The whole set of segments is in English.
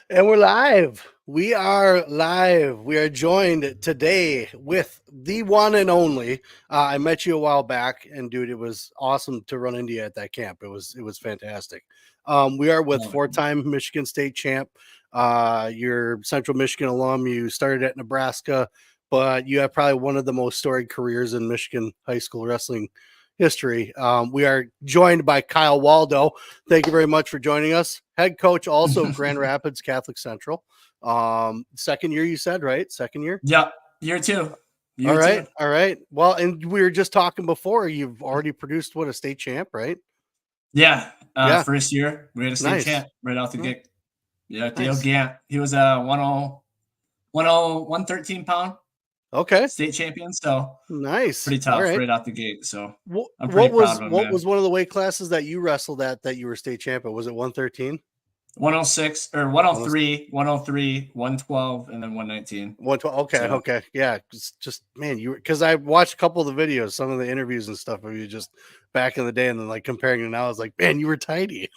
And we're live. We are live. We are joined today with the one and only. I met you a while back, and dude, it was awesome to run into you at that camp. It was fantastic. We are with Love it. four-time Michigan State champ. You're Central Michigan alum. You started at Nebraska, but you have probably one of the most storied careers in Michigan high school wrestling history. We are joined by Kyle Waldo. Thank you very much for joining us. Head coach, also Grand Rapids Catholic Central. Second year, you said, right? Second year. Yep. Year two. All Year right, two. all right. Well, and we were just talking before. You've already produced what, a state champ, right? Yeah. Yeah, First year, we had a state nice. champ right out the Mm, gate. Yeah, Dale nice. Gant. He was a 113 pound Okay, state champion. So nice. pretty All tough right. right out the gate. So What, I'm pretty what proud was of him, what man. was one of the weight classes that you wrestled at that you were state champ at? Was it 113? 106 or 103, 103, 112, and then 119. 112. Okay, So okay, yeah. Just man, you because I watched a couple of the videos, some of the interviews and stuff of you just back in the day, and then like comparing to now, I was like, man, you were tiny.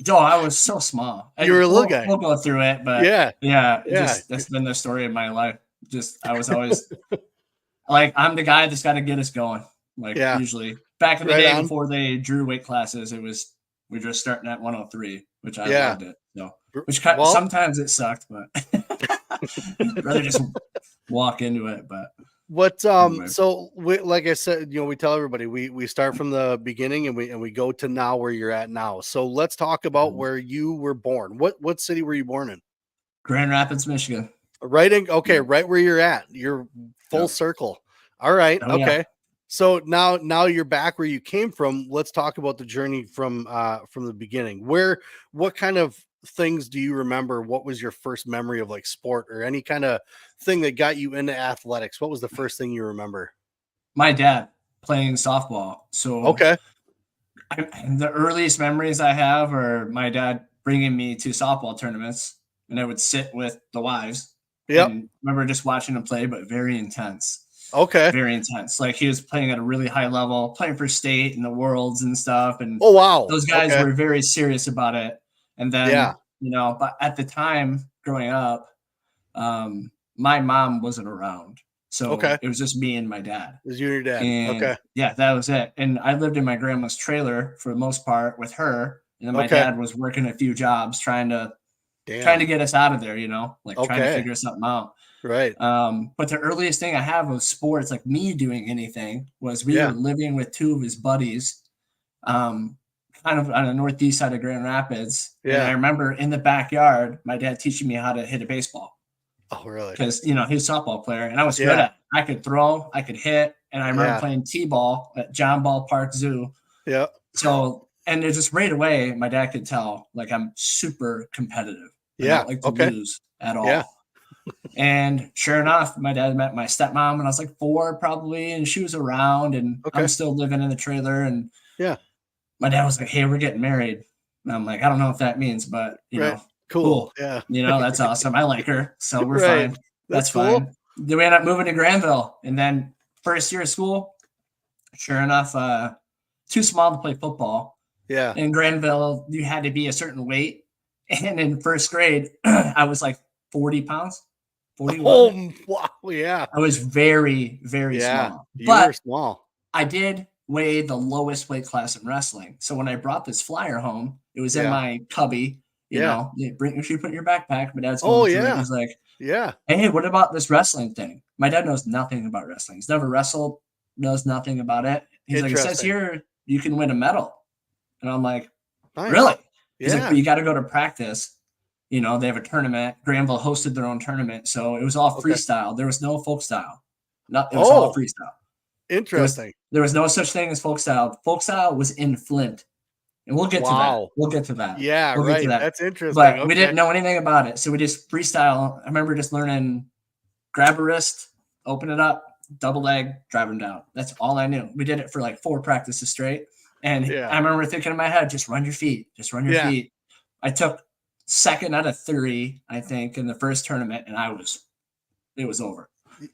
I was so small. You were a little guy. We'll go through it, but Yeah, yeah, yeah, that's been the story of my life. I was always like, I'm the guy that's got to get us going. Like yeah. usually back in the Right day on. before they drew weight classes, we're just starting at 103, which I Yeah. loved it. So, Well, sometimes it sucked, but I'd rather just walk into it. But what anyway. so like I said, we tell everybody we start from the beginning and we go to now where you're at now. So let's talk about where you were born. What city were you born in? Grand Rapids, Michigan. Right in okay, right where you're at. You're full circle. All right. Oh, Okay. yeah. So now you're back where you came from. Let's talk about the journey from the beginning. What kind of things do you remember? What was your first memory of like sport or any kind of thing that got you into athletics? What was the first thing you remember? My dad playing softball. So Okay. the earliest memories I have are my dad bringing me to softball tournaments, and I would sit with the wives. Yep. And remember just watching him play, but very intense. Okay. Very intense. Like he was playing at a really high level, playing for state and the worlds and stuff. And Oh wow. those guys Okay. were very serious about it. And then, Yeah. But at the time growing up, my mom wasn't around. So Okay. it was just me and my dad. It was you and your dad. And Okay. yeah, that was it. And I lived in my grandma's trailer for the most part with her. And then my Okay. dad was working a few jobs trying to get us out of there, like trying to figure something out. Right. But the earliest thing I have of sports, like me doing anything, was we were living with two of his buddies, kind of on the northeast side of Grand Rapids. Yeah. And I remember in the backyard, my dad teaching me how to hit a baseball. Oh, really? Because, he was a softball player, and I was good at it. I could throw, I could hit, and I remember playing T-ball at John Ball Park Zoo. Yeah. So, and there's just right away, my dad could tell, like, I'm super competitive. I don't like to lose at all. Yeah. And sure enough, my dad met my stepmom when I was like 4 probably, and she was around, and I'm still living in the trailer. And my dad was like, "Hey, we're getting married." And I'm like, "I don't know what that means, but you know, cool. Yeah. That's awesome. I like her, so we're fine. That's cool. fine." Then we ended up moving to Granville, and then first year of school, sure enough, too small to play football. Yeah. In Granville, you had to be a certain weight, and in first grade, I was like 40 pounds. 40. Oh, wow. Yeah. I was very, very small. You were small. I did weigh the lowest weight class in wrestling. So when I brought this flyer home, it was in my cubby. You know, you should put your backpack. My dad's going through it. He's like, "Hey, what about this wrestling thing?" My dad knows nothing about wrestling. He's never wrestled, knows nothing about it. He's like, "It says here you can win a medal." And I'm like, nice. Really? He's like, "But you got to go to practice. They have a tournament. Granville hosted their own tournament. So it was all freestyle. There was no folk style. It was all freestyle. Interesting. There was no such thing as folk style. Folk style was in Flint. And we'll get to that. We'll get to that. Yeah, we'll right. To that. That's interesting. But we didn't know anything about it. So we just freestyle. I remember just learning grab a wrist, open it up, double leg, drive them down. That's all I knew. We did it for like 4 practices straight. And I remember thinking in my head, just run your feet. Just run your feet. I took second out of 3, I think, in the first tournament, and it was over.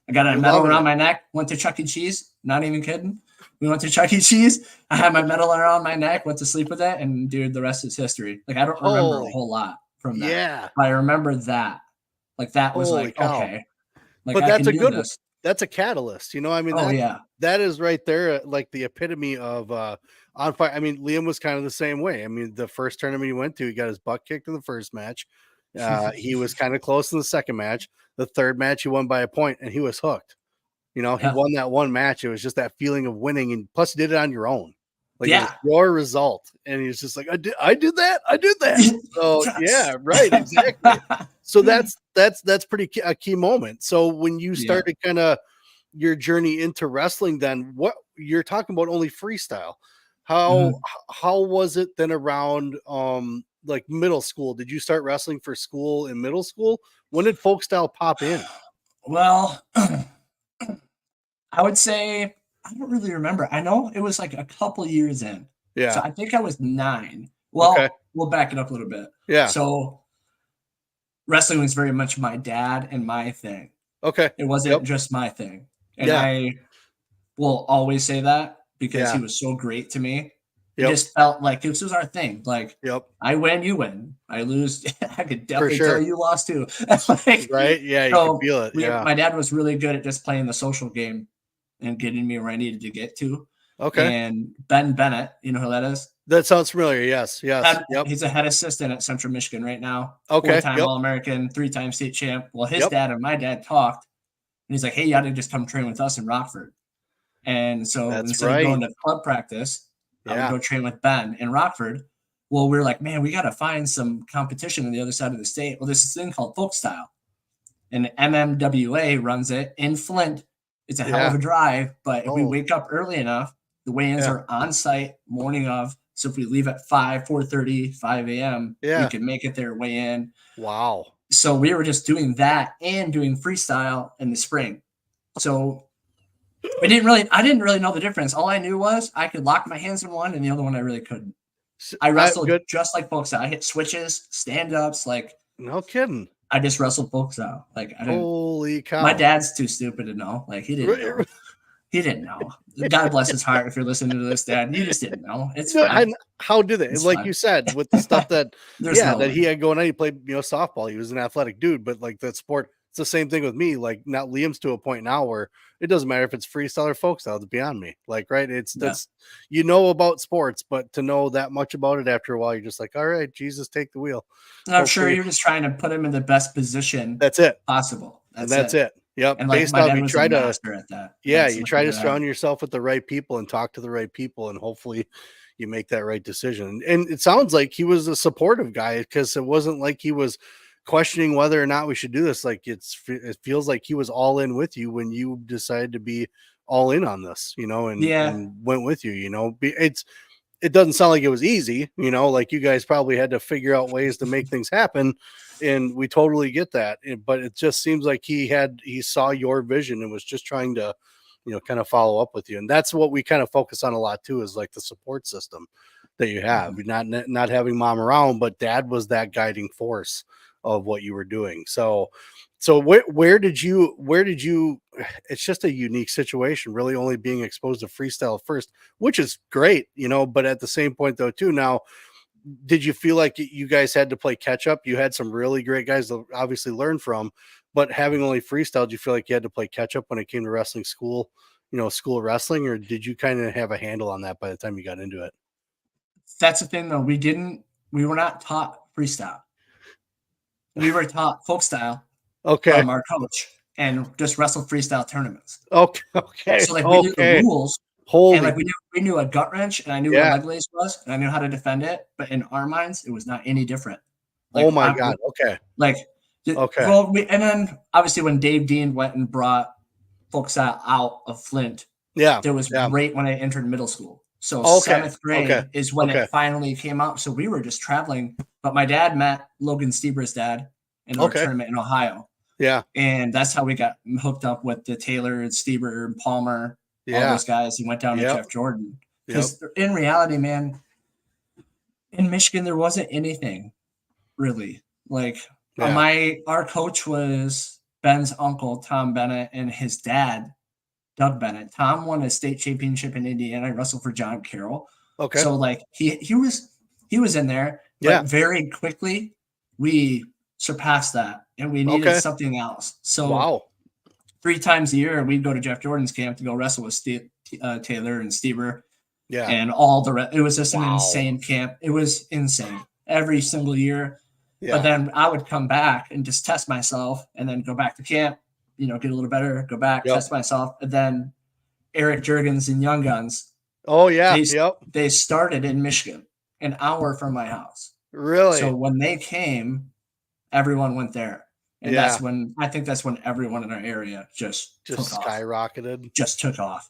I got a medal around my neck, went to Chuck E. Cheese, not even kidding. We went to Chuck E. Cheese. I had my medal around my neck, went to sleep with it, and dude, the rest is history. Like, I don't remember a whole lot from that. Yeah. But I remember that. Like, that was Holy like, cow. okay, like, But I that's can a do good one. this. That's a catalyst, you know, I mean, Oh, yeah. that is right there, like the epitome of, on fire. I mean, Liam was kind of the same way. I mean, the first tournament he went to, he got his butt kicked in the first match. He was kind of close in the second match. The third match, he won by a point, and he was hooked. You know, he Yeah. won that one match. It was just that feeling of winning, and plus, you did it on your own. Like, it was Yeah. your result, and he was just like, I did that. So, Yes. yeah, right, exactly. So that's pretty a key moment. So when you Yeah. started kind of your journey into wrestling, then what you're talking about only freestyle. How was it then around like middle school? Did you start wrestling for school in middle school? When did folk style pop in? Well, I would say I don't really remember. I know it was like a couple years in. So Yeah. I think I was 9. Okay. Well, we'll back it up a little bit. Yeah. So wrestling was very much my dad and my thing. Okay. It wasn't just my thing. And Yeah. I will always say that because he Yeah. was so great to me. It Yep. just felt like this was our thing. Like, Yep. I win, you win. I lose. I could For definitely tell sure. you lost too. Like, Right? Yeah, you can so feel it. Yeah. my dad was really good at just playing the social game and getting me where I needed to get to. Okay. And Ben Bennett, you know who that is? That sounds familiar. Yes. Yes. Yep. He's a head assistant at Central Michigan right now. Okay. 4-time Yep. All-American, 3-time state champ. Well, his Yep. dad and my dad talked, and he's like, "Hey, you ought to just come train with us in Rockford." And so That's instead right. of going to club practice, I would go train with Ben in Rockford. Well, we were like, man, we got to find some competition on the other side of the state. Well, there's this thing called folk style, and MMWA runs it in Flint. It's a hell of a drive, but if we wake up early enough, the weigh-ins are on site morning of. So if we leave at 4:30, 5 a.m., we can make it there, weigh in. Wow. So we were just doing that and doing freestyle in the spring. So I didn't really know the difference. All I knew was I could lock my hands in one and the other one I really couldn't. I wrestled just like folk style. I hit switches, stand-ups, like no kidding. I just wrestled folk style. Like I didn't. Holy cow. My dad's too stupid to know. Like he didn't know. He didn't know. God bless his heart if you're listening to this, Dad. You just didn't know. It's fine. How did it? Like you said, with the stuff that that he had going on, he played softball. He was an athletic dude, but like that sport, it's the same thing with me. Like now Liam's to a point now where it doesn't matter if it's freestyle or folk style, it's beyond me. Like, right. That's about sports, but to know that much about it after a while, you're just like, all right, Jesus, take the wheel. And I'm sure you're just trying to put him in the best position possible. That's it. Yep. And like based my off, dad you was try a to master at that. you try to surround yourself with the right people and talk to the right people, and hopefully you make that right decision. And it sounds like he was a supportive guy, because it wasn't like he was questioning whether or not we should do this. Like it feels like he was all in with you when you decided to be all in on this, and went with you. It doesn't sound like it was easy, like you guys probably had to figure out ways to make things happen, and we totally get that. But it just seems like he saw your vision and was just trying to, kind of follow up with you. And that's what we kind of focus on a lot too, is like the support system that you have. Not having mom around, but dad was that guiding force of what you were doing. So where did you it's just a unique situation, really only being exposed to freestyle first, which is great, but at the same point though too, now, did you feel like you guys had to play catch up? You had some really great guys to obviously learn from, but having only freestyle, do you feel like you had to play catch up when it came to wrestling school, school wrestling, or did you kind of have a handle on that by the time you got into it? That's the thing though. We were not taught freestyle. We were taught folk style from our coach and just wrestled freestyle tournaments. Okay. So like we knew the rules. Holy. And like we knew a gut wrench, and I knew what leg lace was, and I knew how to defend it. But in our minds, it was not any different. Like, oh my God. Okay. Like, well, and then obviously when Dave Dean went and brought folk style out of Flint, there was right when I entered middle school. So 7th grade is when it finally came out. So we were just traveling. But my dad met Logan Stieber's dad in our tournament in Ohio. Yeah. And that's how we got hooked up with the Taylor, Stieber, Palmer, all those guys. He went down to Jeff Jordan. Because in reality, man, in Michigan, there wasn't anything really. Like our coach was Ben's uncle, Tom Bennett, and his dad, Doug Bennett. Tom won a state championship in Indiana. He wrestled for John Carroll. Okay. So like he was in there, but very quickly we surpassed that, and we needed something else. So 3 times a year, we'd go to Jeff Jordan's camp to go wrestle with Taylor and Stever. Yeah. And all the rest. It was just an insane camp. It was insane every single year. Yeah. But then I would come back and just test myself and then go back to camp, get a little better, go back, test myself. And then Eric Juergens and Young Guns. Oh, yeah. They started in Michigan, an hour from my house. Really? So when they came, everyone went there. And that's when everyone in our area just skyrocketed. Just took off.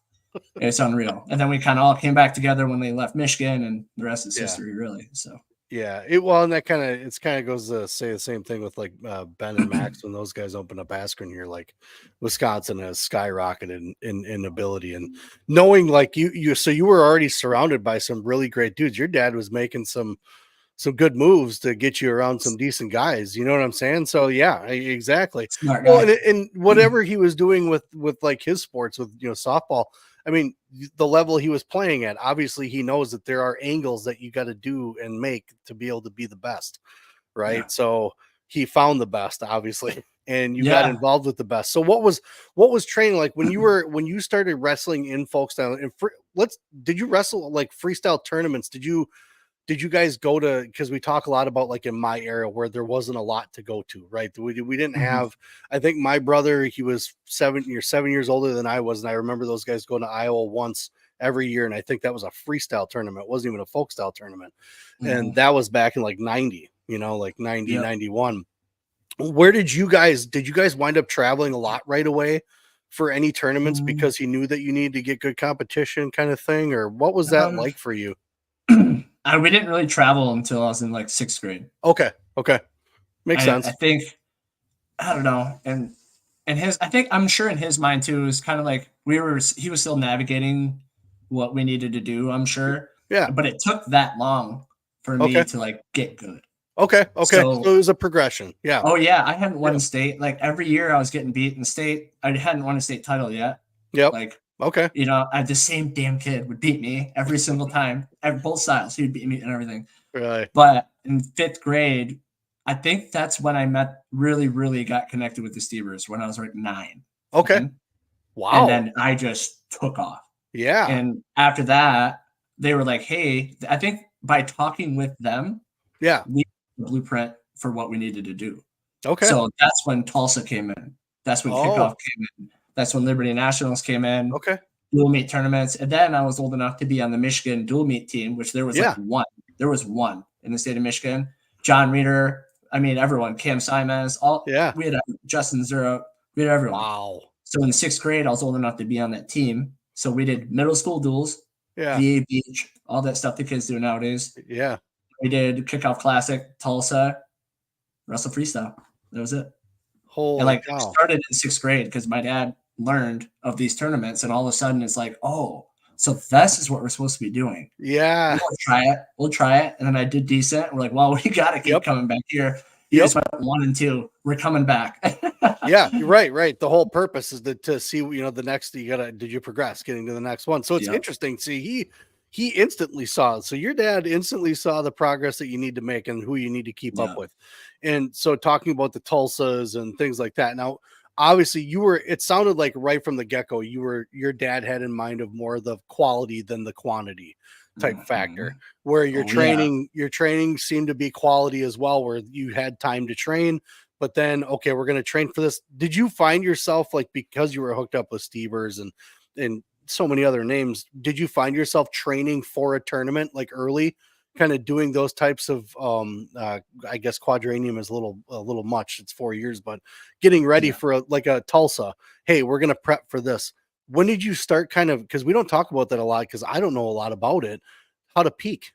It's unreal. And then we kind of all came back together when they left Michigan, and the rest is history, really. So and that kind of goes to say the same thing with like Ben and Max when those guys opened up Askren here. Like Wisconsin has skyrocketed in ability, and knowing like so you were already surrounded by some really great dudes. Your dad was making some good moves to get you around some decent guys. You know what I'm saying? So yeah, exactly. Well, and whatever he was doing with like his sports with softball. I mean, the level he was playing at, obviously he knows that there are angles that you got to do and make to be able to be the best. Right. Yeah. So he found the best, obviously, and you got involved with the best. So what was training like when you started wrestling in folk style and did you wrestle like freestyle tournaments? Did you guys go to, because we talk a lot about like in my era where there wasn't a lot to go to, right? We didn't have, I think my brother, he was 7 years older than I was. And I remember those guys going to Iowa once every year. And I think that was a freestyle tournament. It wasn't even a folk style tournament. And that was back in like 90, like 90, 91. Where did you guys wind up traveling a lot right away for any tournaments because he knew that you needed to get good competition kind of thing? Or what was that like for you? We didn't really travel until I was in like 6th grade. Okay. Makes sense. I think, I don't know. And I'm sure in his mind too, it was kind of like he was still navigating what we needed to do, I'm sure. Yeah. But it took that long for me to like get good. Okay. So it was a progression. Yeah. Oh yeah. I hadn't won state. Like every year I was getting beat in state. I hadn't won a state title yet. Yep. Like, okay. The same damn kid would beat me every single time, at both styles. He would beat me and everything. Really? But in 5th grade, I think that's when I really, really got connected with the Stevers when I was like 9. Okay. Wow. And then I just took off. Yeah. And after that, they were like, hey, I think by talking with them, we had the blueprint for what we needed to do. Okay. So that's when Tulsa came in. That's when kickoff came in. That's when Liberty Nationals came in. Okay. Dual meet tournaments. And then I was old enough to be on the Michigan dual meet team, which there was like one. There was one in the state of Michigan. John Reeder, everyone, Cam Simons, we had Justin Zero, we had everyone. Wow. So in the 6th grade, I was old enough to be on that team. So we did middle school duels, VA Beach, all that stuff the kids do nowadays. Yeah. We did Kickoff Classic, Tulsa, Wrestle Freestyle. That was it. I started in 6th grade because my dad learned of these tournaments, and all of a sudden it's like, oh, so this is what we're supposed to be doing. Yeah. We'll try it. And then I did decent. We're like, well, we got to keep coming back here. You just went 1 and 2. We're coming back. Yeah, you're right. The whole purpose is to see, the next, did you progress getting to the next one? So it's interesting. See, he instantly saw it. So your dad instantly saw the progress that you need to make and who you need to keep up with. And so talking about the Tulsas and things like that. Now, obviously it sounded like right from the get-go, your dad had in mind of more the quality than the quantity type factor, where your training seemed to be quality as well, where you had time to train, but then, okay, we're going to train for this. Did you find yourself, like, because you were hooked up with Stevers and so many other names, did you find yourself training for a tournament like early, kind of doing those types of I guess quadrennium is a little much, it's 4 years, but getting ready for a Tulsa, hey, we're going to prep for this. When did you start because we don't talk about that a lot, because I don't know a lot about it, how to peak?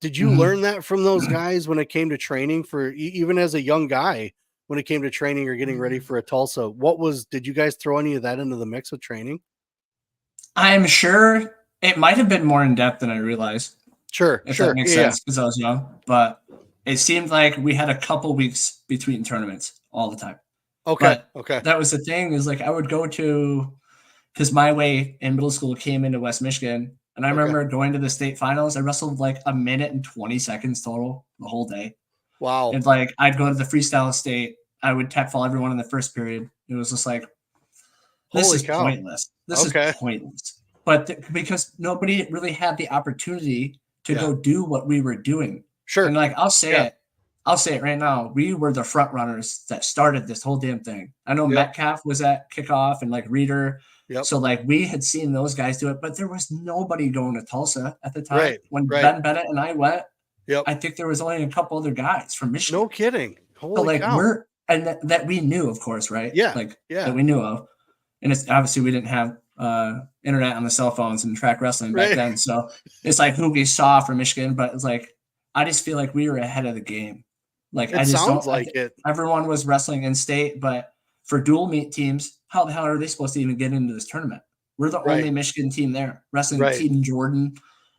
Did you learn that from those guys when it came to training for, even as a young guy, when it came to training or getting ready for a Tulsa? Did you guys throw any of that into the mix with training? I'm sure it might have been more in depth than I realized. Sure. That makes sense, because I was young, but it seemed like we had a couple weeks between tournaments all the time. Okay. That was the thing, is like I would go to, because my way in middle school came into West Michigan, and I remember going to the state finals. I wrestled like 1 minute and 20 seconds total the whole day. Wow. And like I'd go to the freestyle state, I would tech fall everyone in the first period. It was just like, this is pointless. This is pointless. But because nobody really had the opportunity to go do what we were doing. Sure. And like I'll say it right now. We were the front runners that started this whole damn thing. I know Metcalf was at kickoff and like Reader. So like we had seen those guys do it, but there was nobody going to Tulsa at the time. When Ben Bennett and I went, I think there was only a couple other guys from Michigan. No kidding. Holy so like cow. that we knew, of course, right? Yeah. Like that we knew of. And it's obviously we didn't have internet on the cell phones and track wrestling back then. So it's like who we saw from Michigan, but it's like I just feel like we were ahead of the game. Like I just don't like it. Everyone was wrestling in state, but for dual meet teams, how the hell are they supposed to even get into this tournament? We're the only Michigan team there, wrestling Keaton Jordan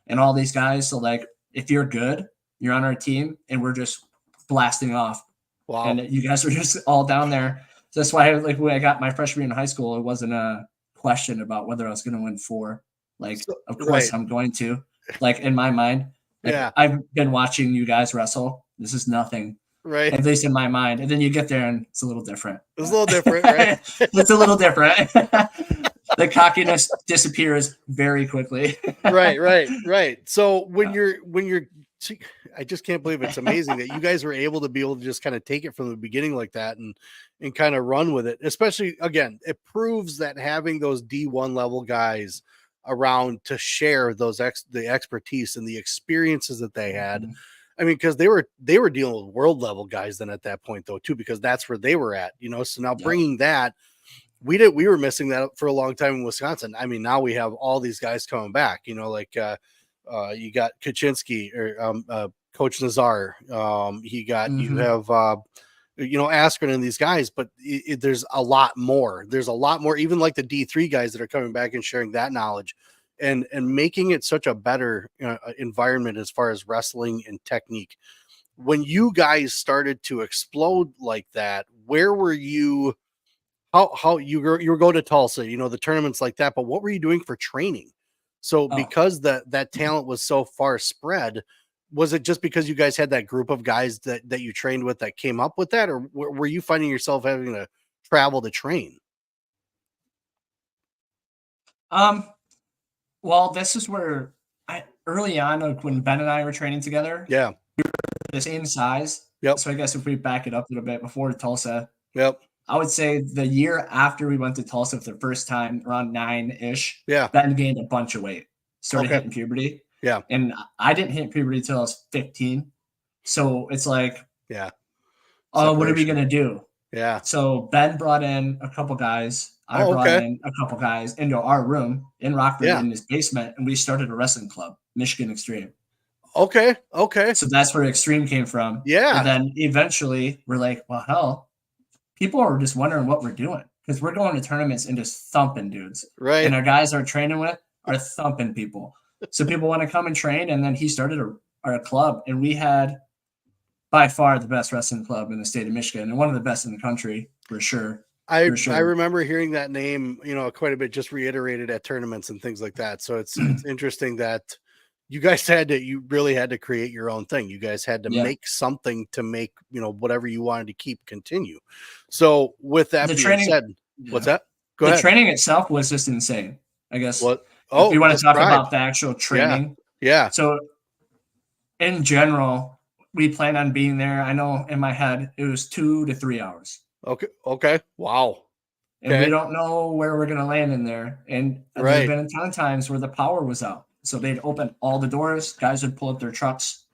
and all these guys. So like if you're good, you're on our team and we're just blasting off. Wow. And you guys were just all down there. So that's why like when I got my freshman year in high school, it wasn't a question about whether I was going to win 4. Like, of course I'm going to. Like in my mind, like, I've been watching you guys wrestle. This is nothing. Right. At least in my mind. And then you get there and it's a little different. It's a little different, right? It's a little different. The cockiness disappears very quickly. Right. So when you're I just can't believe it's amazing that you guys were able to just kind of take it from the beginning like that and kind of run with it. Especially again, it proves that having those D1 level guys around to share the expertise and the experiences that they had. Mm-hmm. I mean, because they were dealing with world level guys then at that point though too, because that's where they were at, So now bringing that, we were missing that for a long time in Wisconsin. I mean, now we have all these guys coming back, like you got Kaczynski or Coach Nazar. You have Askren and these guys, but there's a lot more. There's a lot more, even like the D3 guys that are coming back and sharing that knowledge. And making it such a better environment as far as wrestling and technique. When you guys started to explode like that, where were you? How you were going to Tulsa, the tournaments like that, but what were you doing for training? So because that talent was so far spread, was it just because you guys had that group of guys that you trained with that came up with that, or were you finding yourself having to travel to train? Well, this is where early on, like when Ben and I were training together, we were the same size. So I guess if we back it up a little bit before Tulsa, I would say the year after we went to Tulsa for the first time, around 9-ish, Ben gained a bunch of weight, started hitting puberty. And I didn't hit puberty until I was 15. So it's like, oh, what are we going to do? So Ben brought in a couple guys. I brought in a couple guys into our room in Rockford in his basement, and we started a wrestling club, Michigan Extreme. Okay. So that's where Extreme came from. And then eventually we're like, well, hell, people are just wondering what we're doing because we're going to tournaments and just thumping dudes. Right. And our guys are training with are thumping people. So people want to come and train. And then he started our club, and we had by far the best wrestling club in the state of Michigan and one of the best in the country for sure. I remember hearing that name, quite a bit, just reiterated at tournaments and things like that. So it's interesting that you guys you really had to create your own thing. You guys had to make something to make, whatever you wanted to keep continue. So with that being said, what's that? Go ahead. The training itself was just insane, I guess. What? If you want to talk about the actual training. Yeah. So in general, we plan on being there. I know in my head, it was 2 to 3 hours. Okay. Wow. And we don't know where we're going to land in there. And there's been a ton of times where the power was out. So they'd open all the doors. Guys would pull up their trucks,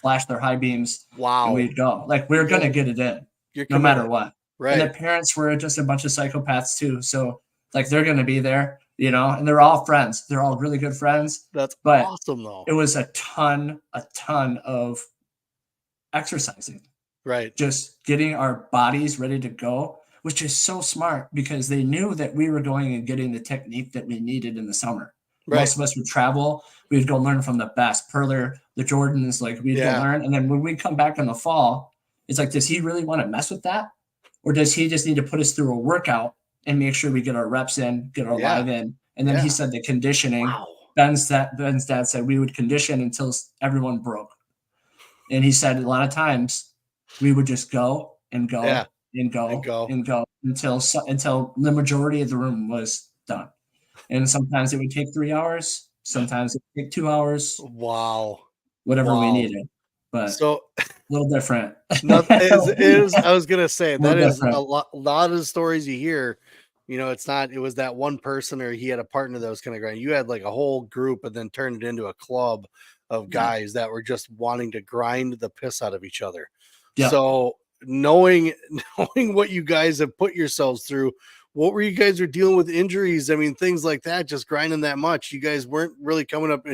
flash their high beams. Wow. And we'd go. Like, we're going to get it in no matter what. Right. And the parents were just a bunch of psychopaths too. So, like, they're going to be there, and they're all friends. They're all really good friends. That's awesome, though. It was a ton of exercising. Right. Just getting our bodies ready to go, which is so smart because they knew that we were going and getting the technique that we needed in the summer. Right. Most of us would travel. We'd go learn from the best. Perler, the Jordans, like we'd go learn. And then when we come back in the fall, it's like, does he really want to mess with that? Or does he just need to put us through a workout and make sure we get our reps in, get our live in? And then he said the conditioning. Wow. Ben's dad said we would condition until everyone broke. And he said a lot of times we would just go and go Yeah. and go and go until the majority of the room was done. And sometimes it would take 3 hours, sometimes it would take 2 hours, Wow. whatever we Wow. needed, but So a little different. nothing is A is I was gonna say that little is different. a lot of the stories you hear, you know, it's not it was that one person or he had a partner that was kind of grinding. You had like a whole group and then turned it into a club of Yeah. guys that were just wanting to grind the piss out of each other. Yep. So knowing knowing what you guys have put yourselves through, what were you guys were dealing with injuries? I mean, things like that, just grinding that much. You guys weren't really coming up.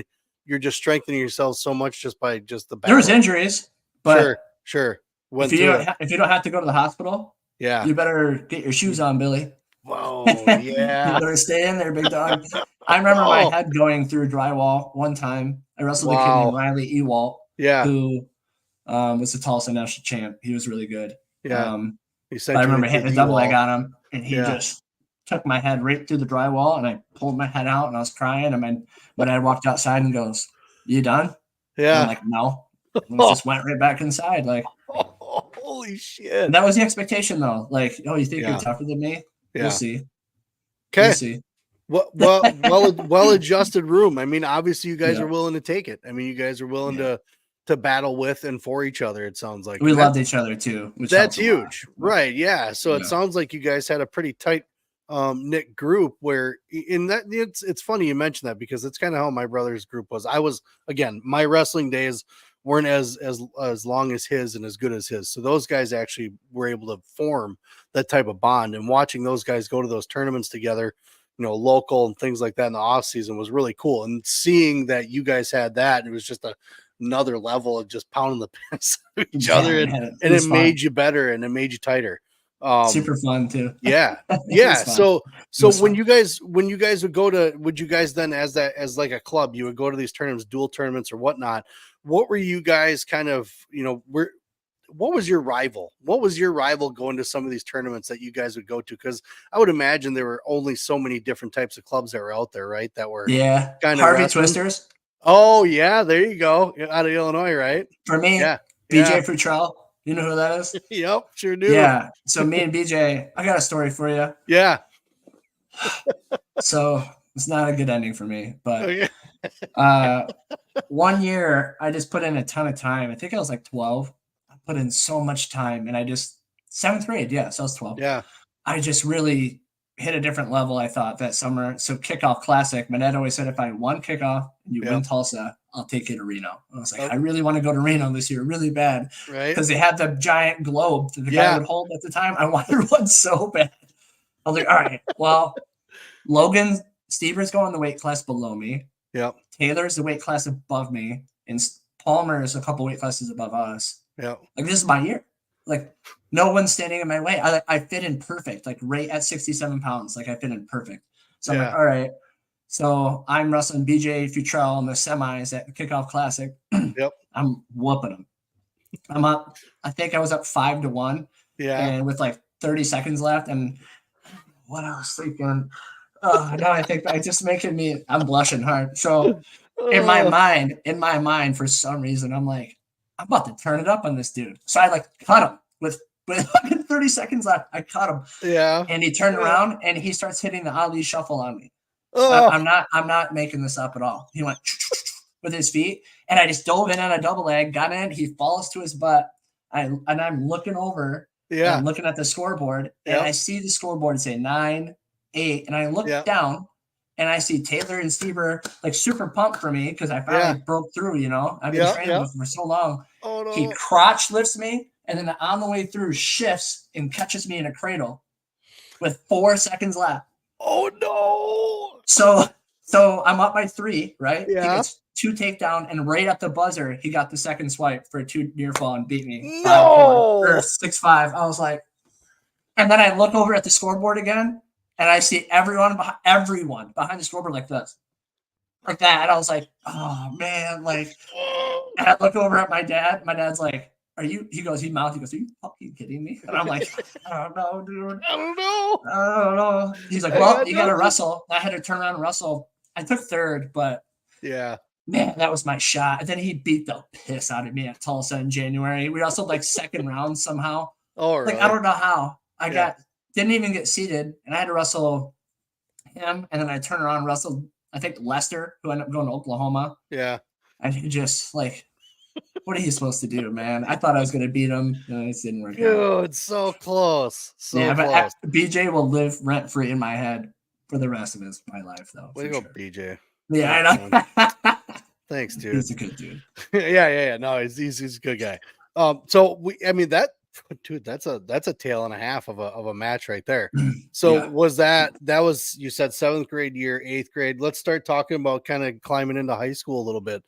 You're just strengthening yourselves so much just by just the There was battle. injuries, Sure, but sure. if Went you through don't it. if you don't have to go to the hospital, Yeah. you better get your shoes on, Billy. Whoa, You yeah. better stay in there, big dog. I remember my Oh, head going through drywall one time. I wrestled a kid named wow. Riley Ewalt, Yeah, who was the tallest national champ. He was really good. yeah. Um, He but I sent you to remember Kid hitting a double leg D-Wall. on him, and he Yeah. just took my head right through the drywall, and I pulled my head out, and I was crying. And my dad walked outside and goes, "You done?" And I'm Yeah. like, "No." And it just went right back inside. Like, Holy shit. that was the expectation, though. Like, oh, you think you're Yeah, tougher than me? We'll yeah. see. We'll Okay. see. Well adjusted room. I mean, obviously you guys Yeah. are willing to take it. I mean, you guys are willing Yeah. to battle with and for each other, it sounds like. We And loved each other too, which that's helped a lot. huge. Right. Yeah. So it Yeah. sounds like you guys had a pretty tight knit group where in that it's funny you mentioned that because it's kind of how my brother's group was. I was again, my wrestling days weren't as long as his and as good as his. So those guys actually were able to form that type of bond, and watching those guys go to those tournaments together, you know, local and things like that in the off season was really cool. And seeing that you guys had that, it was just another level of just pounding the piss of each Yeah, other, man, it and it was fun. made you better and it made you tighter. Um, Super fun too. yeah, It yeah. was fun. It So was fun. when you guys would go to, would you guys then as like a club, you would go to these tournaments, dual tournaments or whatnot? What were you guys kind of, you know, what was your rival? What was your rival going to some of these tournaments that you guys would go to? Because I would imagine there were only so many different types of clubs that were out there, right? That were Yeah. kind of Harvey wrestling. Twisters. Oh yeah, there you go. Out of Illinois, right? For me, Yeah, BJ yeah. Futrell. You know who that is? Yep, sure do. Yeah. So me and BJ, I got a story for you. Yeah. So it's not a good ending for me, but Okay. one year I just put in a ton of time. I think I was like 12. I put in so much time, and I just seventh grade. Yeah, so I was 12. Yeah. I just really hit a different level, I thought, that summer. So kickoff classic. My dad always said, if I won kickoff and you win Yep. Tulsa, I'll take you to Reno. I was like, Oh, I really want to go to Reno this year, really bad, right. because they had the giant globe that the guy Yeah. would hold at the time. I wanted one so bad. I was like, all right, well, Logan Stever's going the weight class below me. Yep. Taylor's the weight class above me, and Palmer is a couple weight classes above us. Yep. Like, this is my year. Like, no one's standing in my way. I fit in perfect, like right at 67 pounds. Like, I fit in perfect. So I'm like, all right. So I'm wrestling BJ Futrell in the semis at the Kickoff Classic. Yep. I'm whooping him. I'm up. I think I was up 5-1. Yeah. And with like 30 seconds left, and what I was thinking. Now I think it's just making me. I'm blushing hard. So in my mind, for some reason, I'm like, I'm about to turn it up on this dude. So I like cut him with 30 seconds left. I cut him. Yeah. And he turned around and he starts hitting the Ali shuffle on me. Oh. I'm not making this up at all. He went with his feet, and I just dove in on a double leg, got in. He falls to his butt. I'm looking over. Yeah. I'm looking at the scoreboard, and I see the scoreboard say 9-8, and I look down, and I see Taylor and Steve are like super pumped for me because I finally broke through. You know, I've been training with him for so long. Oh no! He crotch lifts me, and then on the way through shifts and catches me in a cradle with 4 seconds left. Oh no! So I'm up by 3, right? Yeah. He gets 2 takedown, and right at the buzzer, he got the second swipe for a 2 near fall and beat me 5-4 or 6-5. I was like, and then I look over at the scoreboard again, and I see everyone behind the scoreboard like this, like that. And I was like, oh man, like, and I look over at my dad. My dad's like, he goes, are you fucking kidding me? And I'm like, I don't know, dude. I don't know. He's like, well, you got to wrestle. I had to turn around and wrestle. I took third, but yeah, man, that was my shot. And then he beat the piss out of me at Tulsa in January. We wrestled like second round somehow. Oh, Like, I really? don't know how. Didn't even get seated, and I had to wrestle him, and then I turned around and wrestled, I think, Lester, who ended up going to Oklahoma. Yeah. And he just, like, what are you supposed to my man? I thought I was going to beat him. No, it didn't work out. Dude, so close. Yeah, So close. but BJ will live rent-free in my head for the rest of my life, though. Way to go, BJ. Yeah, I know. Thanks, dude. He's a good dude. Yeah. No, he's a good guy. So I mean that, dude, that's a tail and a half of a match right there. So was that was, you said 7th grade year, 8th grade. Let's start talking about kind of climbing into high school a little bit.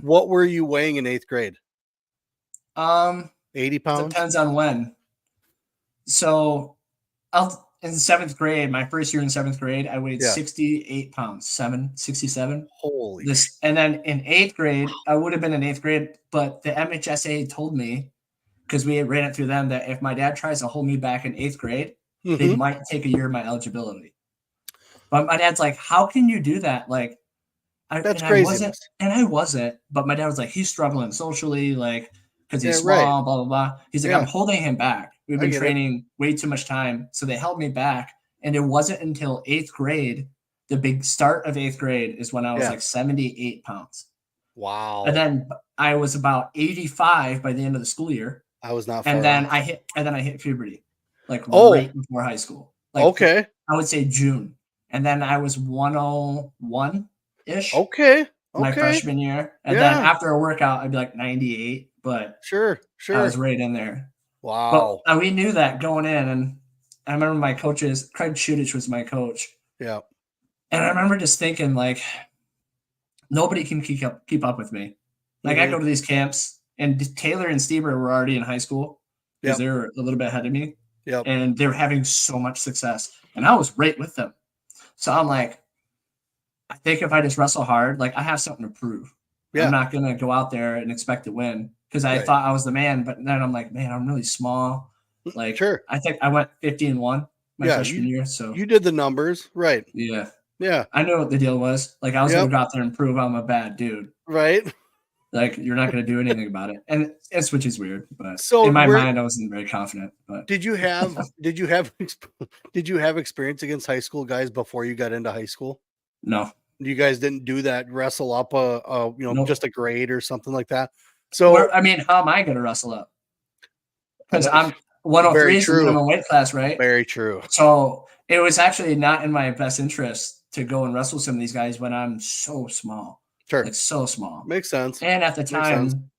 What were you weighing in 8th grade? 80 pounds? Depends on when. So in 7th grade, my first year in 7th grade, I weighed 68 pounds, 67. Holy. And then in 8th grade, I would have been in 8th grade, but the MHSA told me, because we ran it through them, that if my dad tries to hold me back in 8th grade, they might take a year of my eligibility. But my dad's like, how can you do that? Like, that's crazy. I wasn't, but my dad was like, he's struggling socially, like, because he's small, blah, blah, blah. He's like, I'm holding him back. We've been training way too much time. So they held me back. And it wasn't until 8th grade, the big start of 8th grade, is when I was like 78 pounds. Wow. And then I was about 85 by the end of the school year. I was not. And then I hit puberty, like right before high school. Like, I would say June. And then I was 101-ish. Okay. My freshman year. And then after a workout, I'd be like 98. But sure. I was right in there. Wow. But we knew that going in. And I remember my coaches, Craig Shudich was my coach. Yeah. And I remember just thinking, like, nobody can keep up with me. Like, I go to these camps, and Taylor and Stieber were already in high school because they were a little bit ahead of me. Yep. And they were having so much success. And I was right with them. So I'm like, I think if I just wrestle hard, like, I have something to prove. I'm not going to go out there and expect to win, because I thought I was the man. But then I'm like, man, I'm really small. Like, I think I went 50-1 my freshman year. So you did the numbers, right? Yeah. Yeah. I knew what the deal was. Like, I was going to go out there and prove I'm a bad dude. Right. Like, you're not going to do anything about it. And it's, which is weird. But so in my mind, I wasn't very confident. But did you have experience against high school guys before you got into high school? No. You guys didn't do that, wrestle up just a grade or something like that. So I mean, how am I going to wrestle up? Because I'm 103 is the minimum weight class, right? Very true. So it was actually not in my best interest to go and wrestle some of these guys when I'm so small. Sure. Like, so small. Makes sense. And at the time,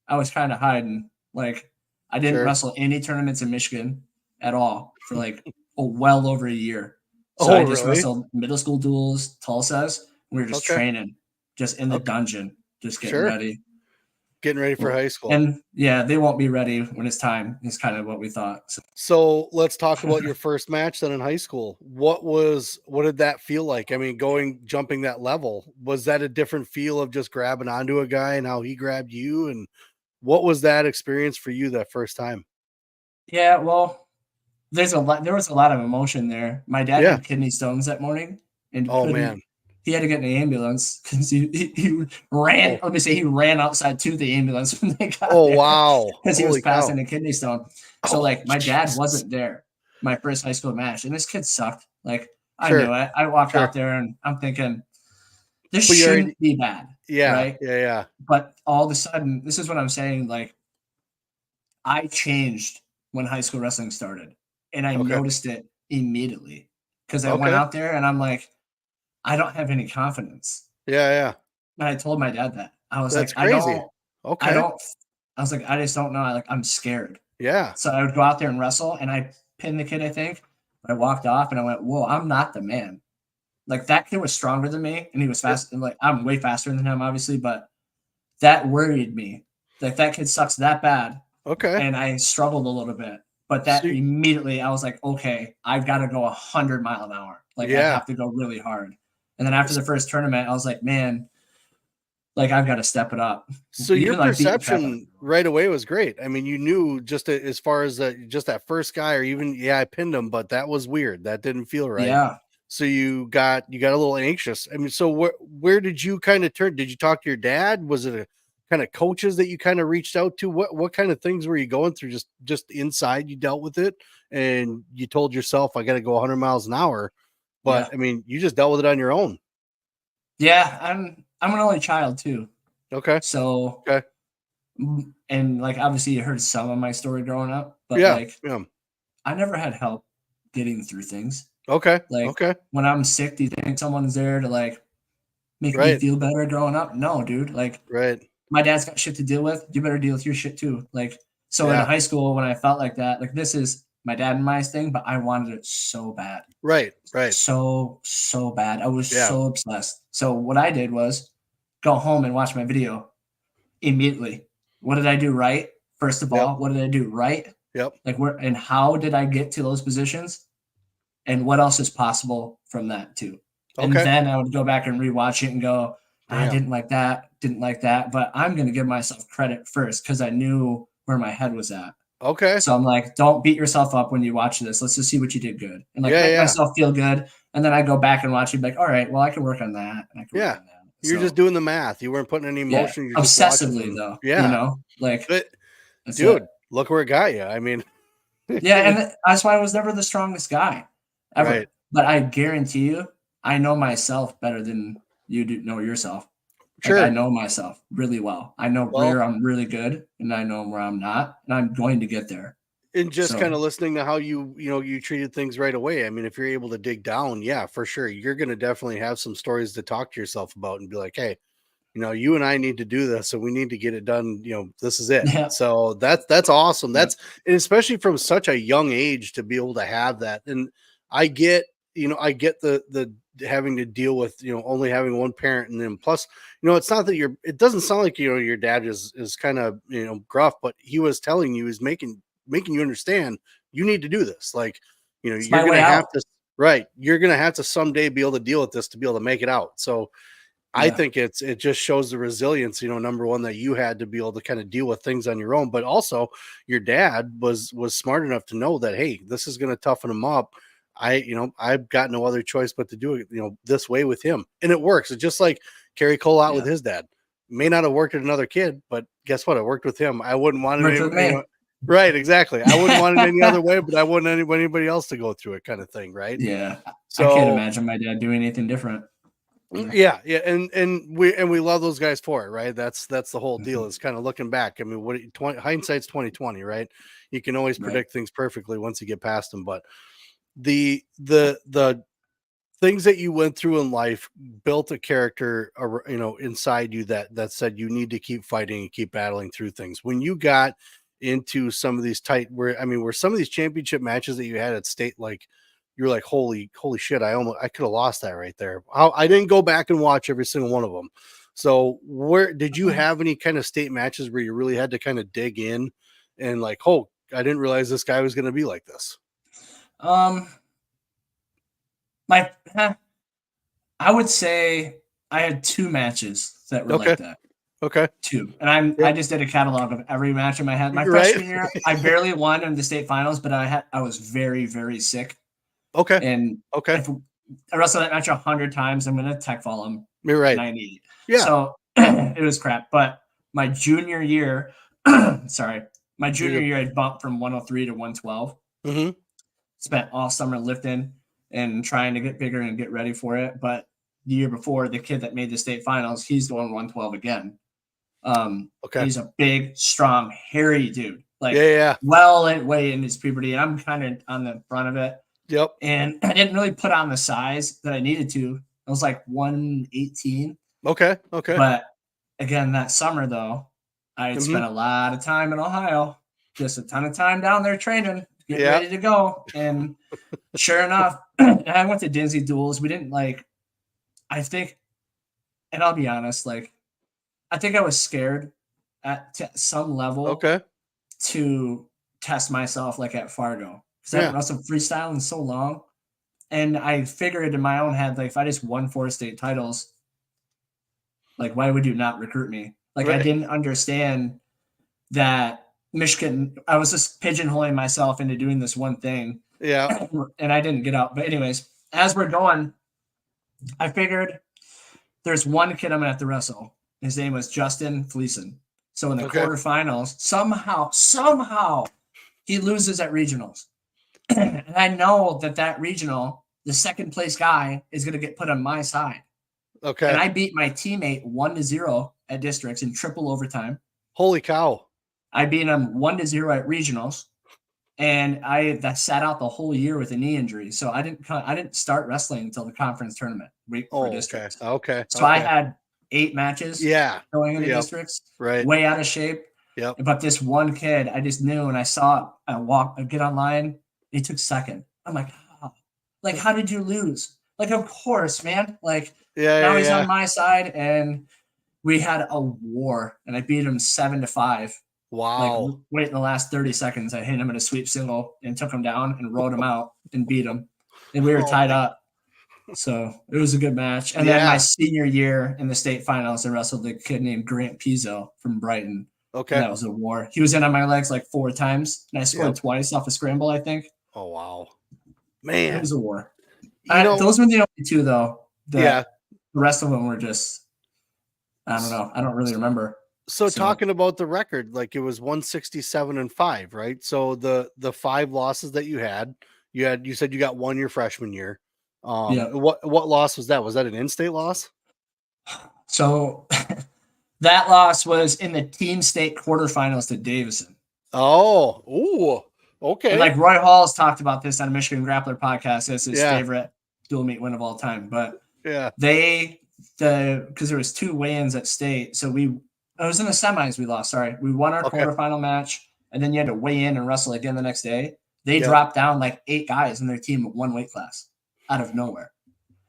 I was kind of hiding. Like, I didn't wrestle any tournaments in Michigan at all for like well over a year. So I just wrestled middle school duels, Tulsas. We were just training, just in the dungeon, just getting ready. Getting ready for high school. And they won't be ready when it's time, is kind of what we thought. So let's talk about your first match then in high school. What did that feel like? I mean, jumping that level, was that a different feel of just grabbing onto a guy and how he grabbed you? And what was that experience for you that first time? Yeah, well, there was a lot of emotion there. My dad had kidney stones that morning, and he had to get in the ambulance because he ran. Let me say, he ran outside to the ambulance when they got there. Wow! Because he was passing a kidney stone. So like, my dad wasn't there my first high school match, and this kid sucked. Like, I knew it. I walked out there and I'm thinking, this shouldn't be bad. Yeah. Right? Yeah. But all of a sudden, this is what I'm saying. Like, I changed when high school wrestling started. And I noticed it immediately, because I went out there and I'm like, I don't have any confidence. Yeah. And I told my dad that. I was That's like, crazy. I was like, I just don't know. I'm scared. Yeah. So I would go out there and wrestle, and I pinned the kid, I think. I walked off and I went, whoa, I'm not the man. Like, that kid was stronger than me, and he was fast. And like, I'm way faster than him, obviously, but that worried me. Like, that kid sucks that bad. And I struggled a little bit. But that immediately, I was like, okay, I've got to go 100 miles an hour. Like, I have to go really hard. And then after the first tournament, I was like, man, like, I've got to step it up. So your perception right away was great. I mean, you knew just as far as just that first guy, or even, I pinned him, but that was weird. That didn't feel right. Yeah. So you got a little anxious. I mean, so where did you kind of turn? Did you talk to your dad? Was it a kind of coaches that you kind of reached out to? What kind of things were you going through? Just inside you dealt with it, and you told yourself, I got to go 100 miles an hour. But Yeah. I mean, you just dealt with it on your own. Yeah, I'm an only child too. Okay. So Okay. and like obviously you heard some of my story growing up, but Yeah. like Yeah. I never had help getting through things. Okay. Like Okay. when I'm sick, do you think someone's there to like make me Right. feel better growing up? No, dude. Like Right. my dad's got shit to deal with. You better deal with your shit too. Like so in Yeah. high school when I felt like that, like this is my dad and my thing, but I wanted it so bad. Right. Right. So bad. I was Yeah. so obsessed. So what I did was go home and watch my video immediately. What did I do right? First of Yep. all, what did I do right? Yep. Like where and how did I get to those positions? And what else is possible from that too? And Okay. then I would go back and rewatch it and go, I Damn. didn't like that, didn't like that. But I'm going to give myself credit first because I knew where my head was at. Okay. So I'm like, don't beat yourself up when you watch this. Let's just see what you did good and like Yeah. make Yeah. myself feel good. And then I go back and watch it, like, all right, well, I can work on that. And I can work Yeah. on that. You're just So doing the math. You weren't putting any yeah, emotion. You're just watching obsessively them. though, Yeah. like But that's it. dude, look where it got you. I mean, Yeah, and that's why I was never the strongest guy right. ever. But I guarantee you, I know myself better than you do know yourself. Like I Sure. know myself really well. I know Well, where I'm really good and I know where I'm not, and I'm going to get there. and just kind So of listening to how you treated things right away. I mean, if you're able to dig down, yeah, for sure, you're going to definitely have some stories to talk to yourself about and be like, hey, you and I need to do this, so we need to get it done. This is it. yeah, So that's awesome. yeah, And especially from such a young age to be able to have that. And I get, I get the having to deal with, only having one parent, and then plus, it's not that it doesn't sound like, your dad is kind of, gruff, but he was telling you, he's making you understand you need to do this. Like, it's you're my way gonna have out. to, right. You're gonna have to someday be able to deal with this to be able to make it out. So I Yeah, think it just shows the resilience, number one, that you had to be able to kind of deal with things on your own, but also your dad was smart enough to know that, hey, this is going to toughen him up. I've got no other choice but to do it, this way with him, and it works. It's just like Kerry Cole out with yeah. his dad. May not have worked with another kid, but guess what? It worked with him. I wouldn't want Worked it, with me. right? Exactly. I wouldn't want it any other way, but I wouldn't anybody else to go through it, kind of thing, right? Yeah, I can't So imagine my dad doing anything different. yeah, yeah, and we love those guys for it, right? That's the whole deal. Mhm. Is kind of looking back. I mean, hindsight's 2020, right? You can always Right. predict things perfectly once you get past them, but the things that you went through in life built a character, inside you that said you need to keep fighting and keep battling through things. When you got into some of these where some of these championship matches that you had at state, like you're like, holy shit, I could have lost that right there. I didn't go back and watch every single one of them. So where did you have any kind of state matches where you really had to kind of dig in and like, oh, I didn't realize this guy was going to be like this? Um, my I would say I had 2 matches that were Okay. like that. Okay. 2. And I Yep. just did a catalog of every match in my head. My Right. freshman year, I barely won in the state finals, but I was very, very sick. Okay. And Okay. if I wrestled that match 100 times, I'm gonna tech fall him You're right. 98. Yeah. So it was crap. But my junior year, sorry, my junior year, I bumped from 103 to 112. Mm-hmm. Spent all summer lifting and trying to get bigger and get ready for it. But the year before, the kid that made the state finals, he's going 112 again. Okay. He's a big, strong, hairy dude, like Yeah. well way in his puberty. And I'm kind of on the front of it. Yep. And I didn't really put on the size that I needed to. I was like 118. Okay. Okay. But again, that summer though, I had Mm-hmm. spent a lot of time in Ohio, just a ton of time down there training, getting Yeah. ready to go. And sure enough, I went to Dinzy duels. We didn't I think, and I'll be honest, I think I was scared at some level Okay. to test myself at Fargo because I Yeah. haven't wrestled freestyle in so long. And I figured in my own head, if I just won 4 state titles, why would you not recruit me? I Right. didn't understand that Michigan, I was just pigeonholing myself into doing this one thing. Yeah. And I didn't get out. But anyways, as we're going, I figured there's one kid I'm gonna have to wrestle. His name was Justin Fleeson. So in the quarterfinals, somehow he loses at regionals. And I know that regional, the second place guy is going to get put on my side. Okay. And I beat my teammate 1-0 at districts in triple overtime. Holy cow. I beat him 1-0 at regionals. And that sat out the whole year with a knee injury. So I didn't start wrestling until the conference tournament for districts. Okay. So I had 8 matches going into districts. Right. Way out of shape. Yep. But this one kid, I just knew, and I saw it, get online. He took second. I'm like, oh. Like, how did you lose? Like, of course, man. Like, now he's on my side, and we had a war, and I beat him 7-5. Wow. Like, wait in the last 30 seconds, I hit him in a sweep single and took him down and rode him out and beat him. And we were tied up. So it was a good match. And then my senior year in the state finals, I wrestled a kid named Grant Pizzo from Brighton. Okay. And that was a war. He was in on my legs like 4 times, and I scored twice off a scramble, I think. Oh, wow. Man. It was a war. Those were the only 2, though. The rest of them were just, I don't know. I don't really remember. So talking about the record, like it was 167-5, right? So the 5 losses that you said you got 1 your freshman year. What loss was that? Was that an in-state loss? So that loss was in the team state quarterfinals to Davison. Oh, ooh, okay. And like Roy Hall's talked about this on a Michigan Grappler podcast. It's his favorite dual meet win of all time. But because there was 2 weigh-ins at state, so it was in the semis we lost. Sorry, we won our quarterfinal match, and then you had to weigh in and wrestle again the next day. They dropped down like 8 guys in their team at 1 weight class out of nowhere.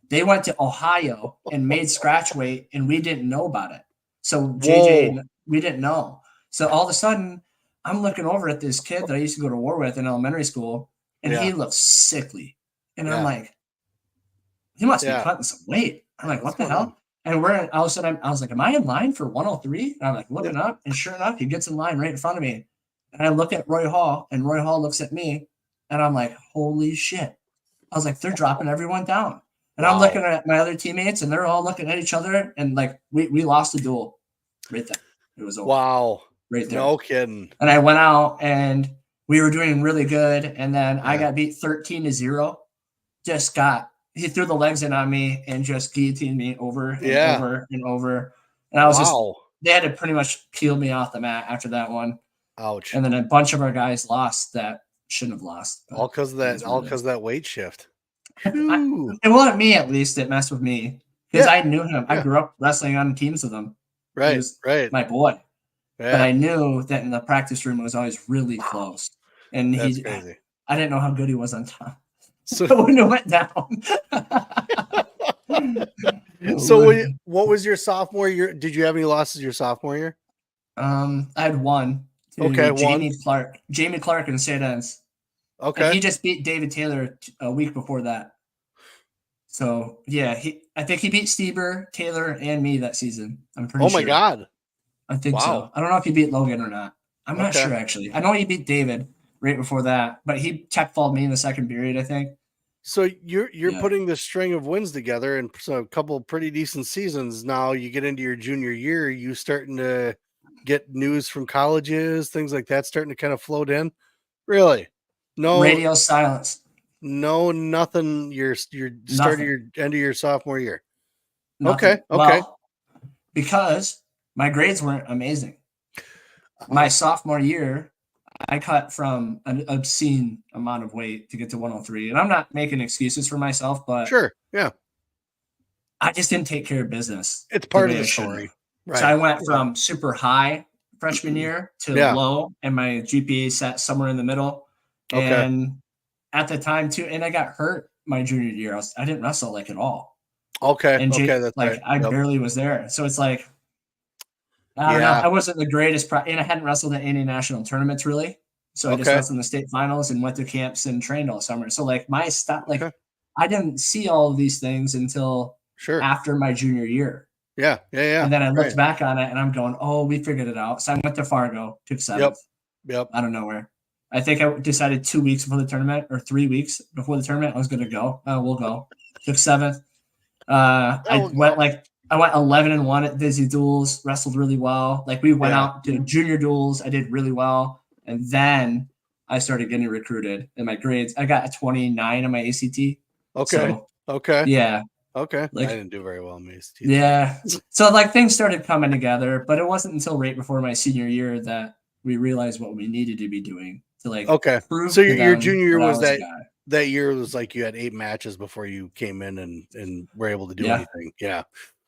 They went to Ohio and made scratch weight, and we didn't know about it. So JJ, we didn't know. So all of a sudden, I'm looking over at this kid that I used to go to war with in elementary school, and he looks sickly. And I'm like, he must be cutting some weight. I'm like, what the hell? And all of a sudden, I was like, am I in line for 103? And I'm like, looking up, and sure enough, he gets in line right in front of me. And I look at Roy Hall, and Roy Hall looks at me, and I'm like, holy shit. I was like, they're dropping everyone down. And I'm looking at my other teammates, and they're all looking at each other, and like we lost the duel right there. It was over. Wow. Right there. No kidding. And I went out, and we were doing really good, and then I got beat 13-0. He threw the legs in on me and just guillotined me over and over and over. And I was they had to pretty much peel me off the mat after that one. Ouch. And then a bunch of our guys lost that shouldn't have lost. All because of that weight shift. It wasn't me, at least. It messed with me because I knew him. I grew up wrestling on teams with him. Right, he was my boy. Yeah. But I knew that in the practice room it was always really close. And that's crazy. I didn't know how good he was on top. So when it went down. So what was your sophomore year? Did you have any losses your sophomore year? I had 1. Jamie Clark in St. Anne's. Okay. And he just beat David Taylor a week before that. So I think he beat Stieber, Taylor, and me that season. I'm pretty sure. Oh my God. I think so. I don't know if he beat Logan or not. I'm not sure actually. I know he beat David right before that, but he tech-falled me in the second period, I think. So you're putting this string of wins together and so a couple of pretty decent seasons. Now you get into your junior year, you starting to get news from colleges, things like that starting to kind of float in. Really? No radio silence. No, nothing. Your start of your end of your sophomore year. Nothing. Okay. Well, because my grades weren't amazing. My sophomore year, I cut from an obscene amount of weight to get to 103. And I'm not making excuses for myself, but sure. Yeah. I just didn't take care of business. It's part of the story. Right. So I went from super high freshman year to low, and my GPA sat somewhere in the middle. Okay. And at the time too, and I got hurt my junior year. I didn't wrestle like at all. Okay. And that's like right. I barely was there. So it's like, I don't know. I wasn't the greatest, and I hadn't wrestled in any national tournaments really. So I just wrestled in the state finals and went to camps and trained all summer. So like my stuff, I didn't see all of these things until after my junior year. Yeah. And then I looked back on it and I'm going, oh, we figured it out. So I went to Fargo, took 7th. Yep. Out of nowhere. I think I decided 2 weeks before the tournament or 3 weeks before the tournament I was going to go. We'll go. Took 7th. I went 11-1 at Dizzy Duels, wrestled really well. Like we went out to junior duels. I did really well. And then I started getting recruited in my grades. I got a 29 on my ACT. Okay. So, yeah. Okay. Like, I didn't do very well in my ACT. Yeah. So like things started coming together, but it wasn't until right before my senior year that we realized what we needed to be doing to like prove so to your them junior year was that year was like you had 8 matches before you came in and were able to do anything. Yeah. I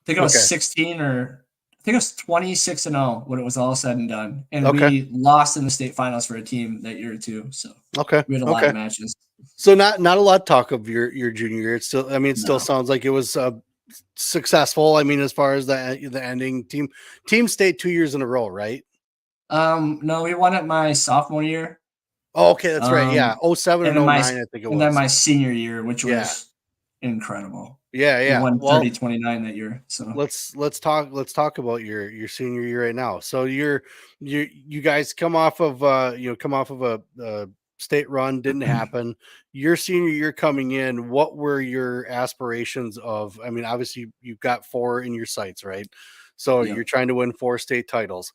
think I was 16 or I think it was 26-0 when it was all said and done. And we lost in the state finals for a team that year too. So we had a lot of matches. So not a lot of talk of your junior year. It's still, I mean, it still sounds like it was successful. I mean, as far as the ending, team stayed 2 years in a row, right? No, we won it my sophomore year. Oh, okay, that's right. Yeah, 07 and 09, I think it was. And then my senior year, which was incredible. Yeah. We won 30-29 that year. So let's talk about your senior year right now. So you guys come off of a state run, didn't happen. Your senior year coming in, what were your aspirations of? I mean, obviously you've got 4 in your sights, right? So you're trying to win 4 state titles.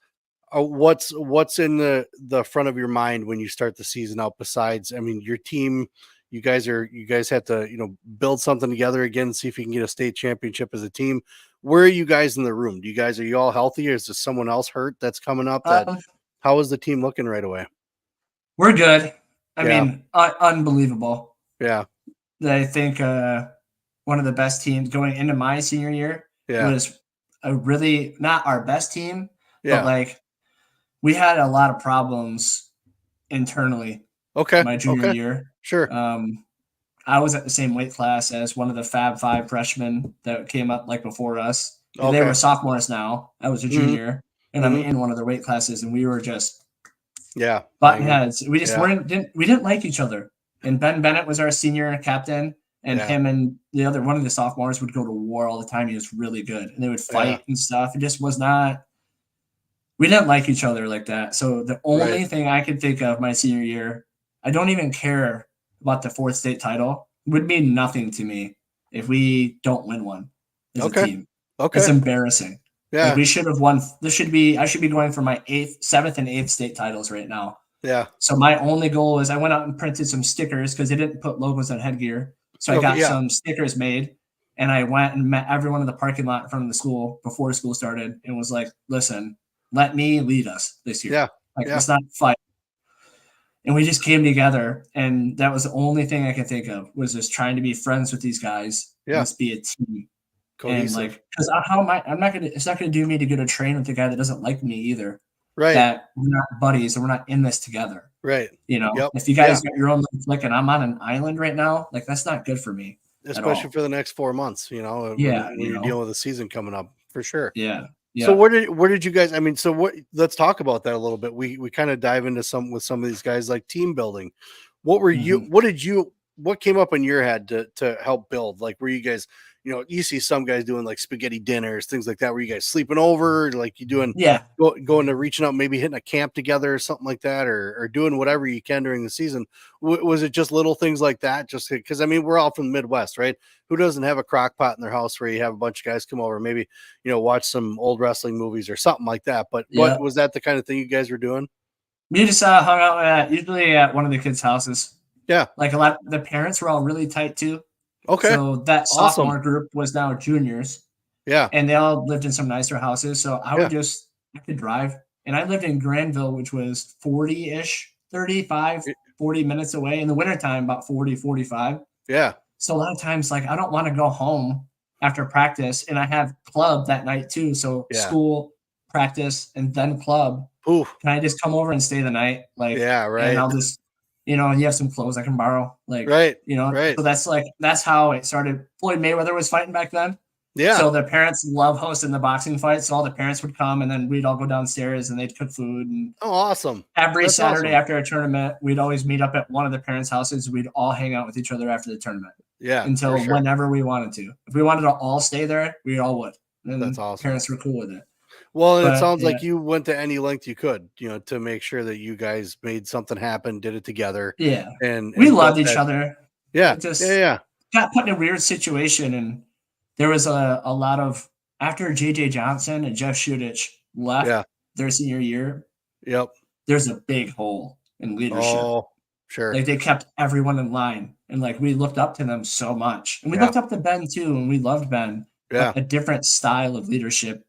What's in the front of your mind when you start the season out? Besides, I mean, your team, you guys have to build something together again, see if you can get a state championship as a team. Where are you guys in the room? Are you all healthy, or is there someone else hurt that's coming up? How is the team looking right away? We're good. I mean, unbelievable. Yeah. I think one of the best teams going into my senior year was a really not our best team, but like we had a lot of problems internally. My junior year. Sure. I was at the same weight class as one of the Fab 5 freshmen that came up like before us. They were sophomores now. I was a junior, and I'm in one of their weight classes, and we were just button heads. We just didn't like each other. And Ben Bennett was our senior captain, and him and the other one of the sophomores would go to war all the time. He was really good, and they would fight and stuff. It just was not. We didn't like each other like that. So the only thing I could think of my senior year, I don't even care about the 4th state title. It would mean nothing to me if we don't win one as a team. It's embarrassing. Yeah. Like we should have won. I should be going for my 7th and 8th state titles right now. Yeah. So my only goal is I went out and printed some stickers because they didn't put logos on headgear. So I got some stickers made, and I went and met everyone in the parking lot in front of the school before school started and was like, listen, let me lead us this year. Let's not fight. And we just came together, and that was the only thing I could think of was just trying to be friends with these guys. Let's be a team. Cohesive. And because it's not gonna do me to go to train with the guy that doesn't like me either. Right. That we're not buddies and we're not in this together. Right. If you guys got your own little flick and I'm on an island right now, like that's not good for me. Especially for the next 4 months, when you're dealing with the season coming up, for sure. Yeah. So where did you guys? I mean, let's talk about that a little bit. We kind of dive into some of these guys, like team building. What were what came up in your head to help build? Like, were you guys, you see some guys doing like spaghetti dinners, things like that. Were you guys sleeping over? Like you doing, going to reaching out, maybe hitting a camp together or something like that, or doing whatever you can during the season? Was it just little things like that? Just because, I mean, we're all from the Midwest, right? Who doesn't have a crock pot in their house where you have a bunch of guys come over, maybe, watch some old wrestling movies or something like that? But what was that the kind of thing you guys were doing? We just hung out usually at one of the kids' houses. Yeah. Like a lot, the parents were all really tight too. Okay. So that sophomore group was now juniors. Yeah. And they all lived in some nicer houses. So I could drive. And I lived in Granville, which was 40-ish, 35, 40 minutes away. In the wintertime, about 40, 45. Yeah. So a lot of times, like, I don't want to go home after practice. And I have club that night too. So school, practice, and then club. Ooh. Can I just come over and stay the night? Like, and I'll just, you have some clothes I can borrow. Like, so that's how it started. Floyd Mayweather was fighting back then. Yeah. So their parents love hosting the boxing fights. So all the parents would come, and then we'd all go downstairs and they'd cook food. And awesome. Every Saturday after a tournament, we'd always meet up at one of the parents' houses. We'd all hang out with each other after the tournament. Yeah. Until whenever we wanted to. If we wanted to all stay there, we all would. And that's awesome. Parents were cool with it. Well, and it But sounds yeah, like you went to any length you could, to make sure that you guys made something happen, did it together, yeah, and we loved built each that. other. Yeah, It yeah, just yeah, got put in a weird situation, and there was a lot of after JJ Johnson and Jeff Shudich left yeah, their senior year, yep. there's a big hole in leadership. Oh, sure. Like they kept everyone in line, and like we looked up to them so much, and we Yeah, looked up to Ben too, and we loved Ben, yeah, but a different style of leadership.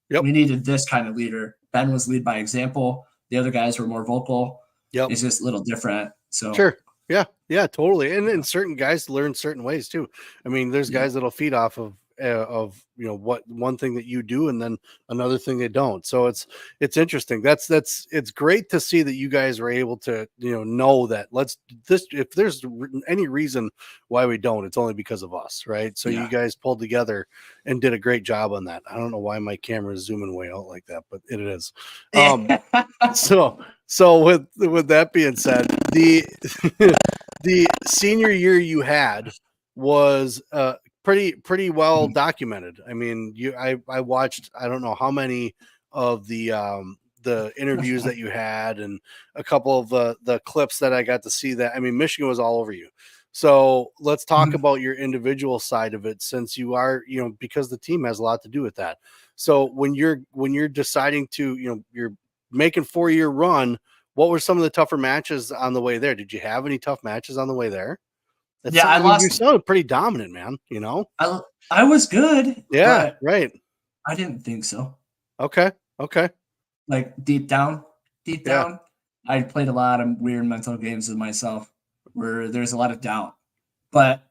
yep, We needed this kind of leader. Ben was lead by example. The other guys were more vocal. yep. It's just a little different. So Sure. Yeah, yeah, totally. And yeah, certain guys learn certain ways too. I mean, there's yeah, guys that'll feed off of what one thing that you do, and then another thing they don't. So it's interesting. That's it's great to see that you guys were able to know that this if there's any reason why we don't, it's only because of us, right? So you yeah. guys pulled together and did a great job on that. I don't know why my camera is zooming way out like that, but it is. Um, Yeah. so with that being said, the the senior year you had was pretty well Mhm. documented. I mean, I watched I don't know how many of the interviews that you had, and a couple of the clips that I got to see. That I mean, Michigan was all over you. So let's talk Mhm. about your individual side of it, since you are, because the team has a lot to do with that. So when you're deciding to, you're making 4-year run, what were some of the tougher matches on the way there? Did you have any tough matches on the way there? Yeah, I I mean, you lost. sounded pretty dominant, man, I was good, Yeah, but right. I didn't think so. Okay. Okay. Like deep Yeah. down, I played a lot of weird mental games with myself where there's a lot of doubt. But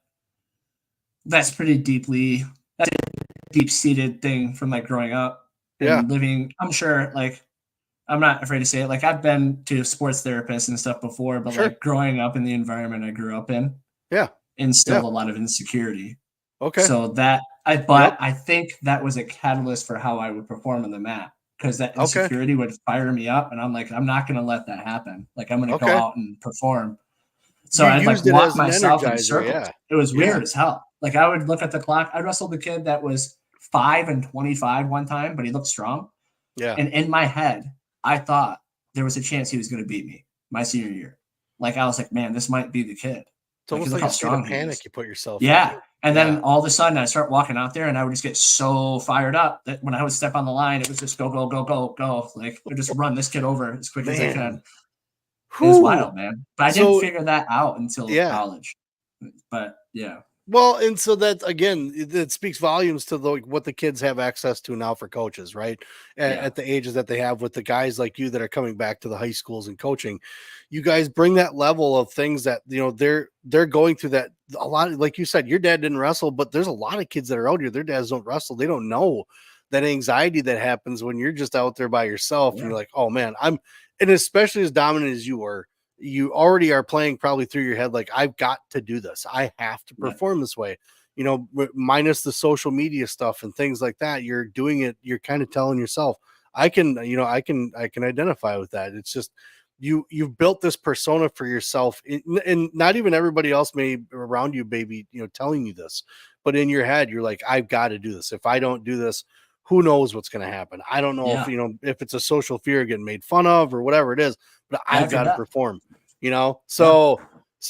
that's pretty that's a deep seated thing from like growing up Yeah. and living. I'm sure like I'm not afraid to say it. Like I've been to sports therapists and stuff before, but Sure. like growing up in the environment I grew up in Yeah. Yeah. instilled a lot of insecurity. Okay. So that Yep. but I think that was a catalyst for how I would perform on the mat because that Okay. insecurity would fire me up, and I'm like, I'm not going to let that happen. Like I'm going to go Okay. out and perform. So You I'd like used it walk as an myself in energizer. circles. Yeah. It was Yeah. weird as hell. Like I would look at the clock. I wrestled a kid that was 5 and 25 one time, but he looked strong. Yeah. And in my head, I thought there was a chance he was going to beat me my senior year. Like I was like, man, this might be the kid. It's Like almost look like how a state of strong he panic is. you put yourself in. Yeah. And Yeah. then all of a sudden I start walking out there and I would just get so fired up that when I would step on the line, it was just go, go, go, go, go. Like I just run this kid over as quick as I Man. can. It was Whew. wild, man. But I didn't So figure that out until yeah. college. But yeah. Well, and so that again, it speaks volumes to what the kids have access to now for coaches, right? Yeah. At the ages that they have, with the guys like you that are coming back to the high schools and coaching, you guys bring that level of things that they're going through. That a lot, like you said, your dad didn't wrestle, but there's a lot of kids that are out here. Their dads don't wrestle. They don't know that anxiety that happens when you're just out there by yourself, and Yeah. you're like, oh man, and especially as dominant as you were, you already are playing probably through your head like, I've got to do this, I have to Yeah. perform this way, minus the social media stuff and things like that. You're doing it, you're kind of telling yourself, I can identify with that. It's just you've built this persona for yourself, and not even everybody else may around you, baby, telling you this, but in your head you're like, I've got to do this. If I don't do this, who knows what's going to happen. I don't know if Yeah. if it's a social fear of getting made fun of or whatever it is, but I've After got to that. perform, Yeah. so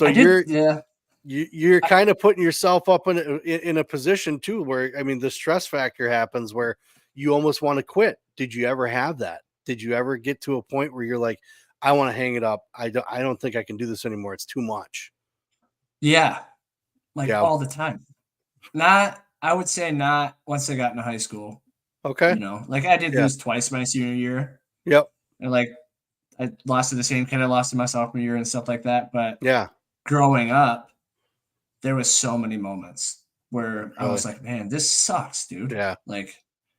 I did. Yeah. you're I, kind of putting yourself up in a position too, where I mean the stress factor happens where you almost want to quit. Did you ever have that? Did you ever get to a point where you're like, I want to hang it up, I don't think I can do this anymore, it's too much? yeah. Like Yeah. all the time. Not, I would say not once I got into high school. Okay. Like I did Yeah. lose twice my senior year. Yep. And like I lost to the same kid I lost in my sophomore year and stuff like that. But Yeah. growing up, there was so many moments where I Really. was like, man, this sucks, dude. Yeah. Like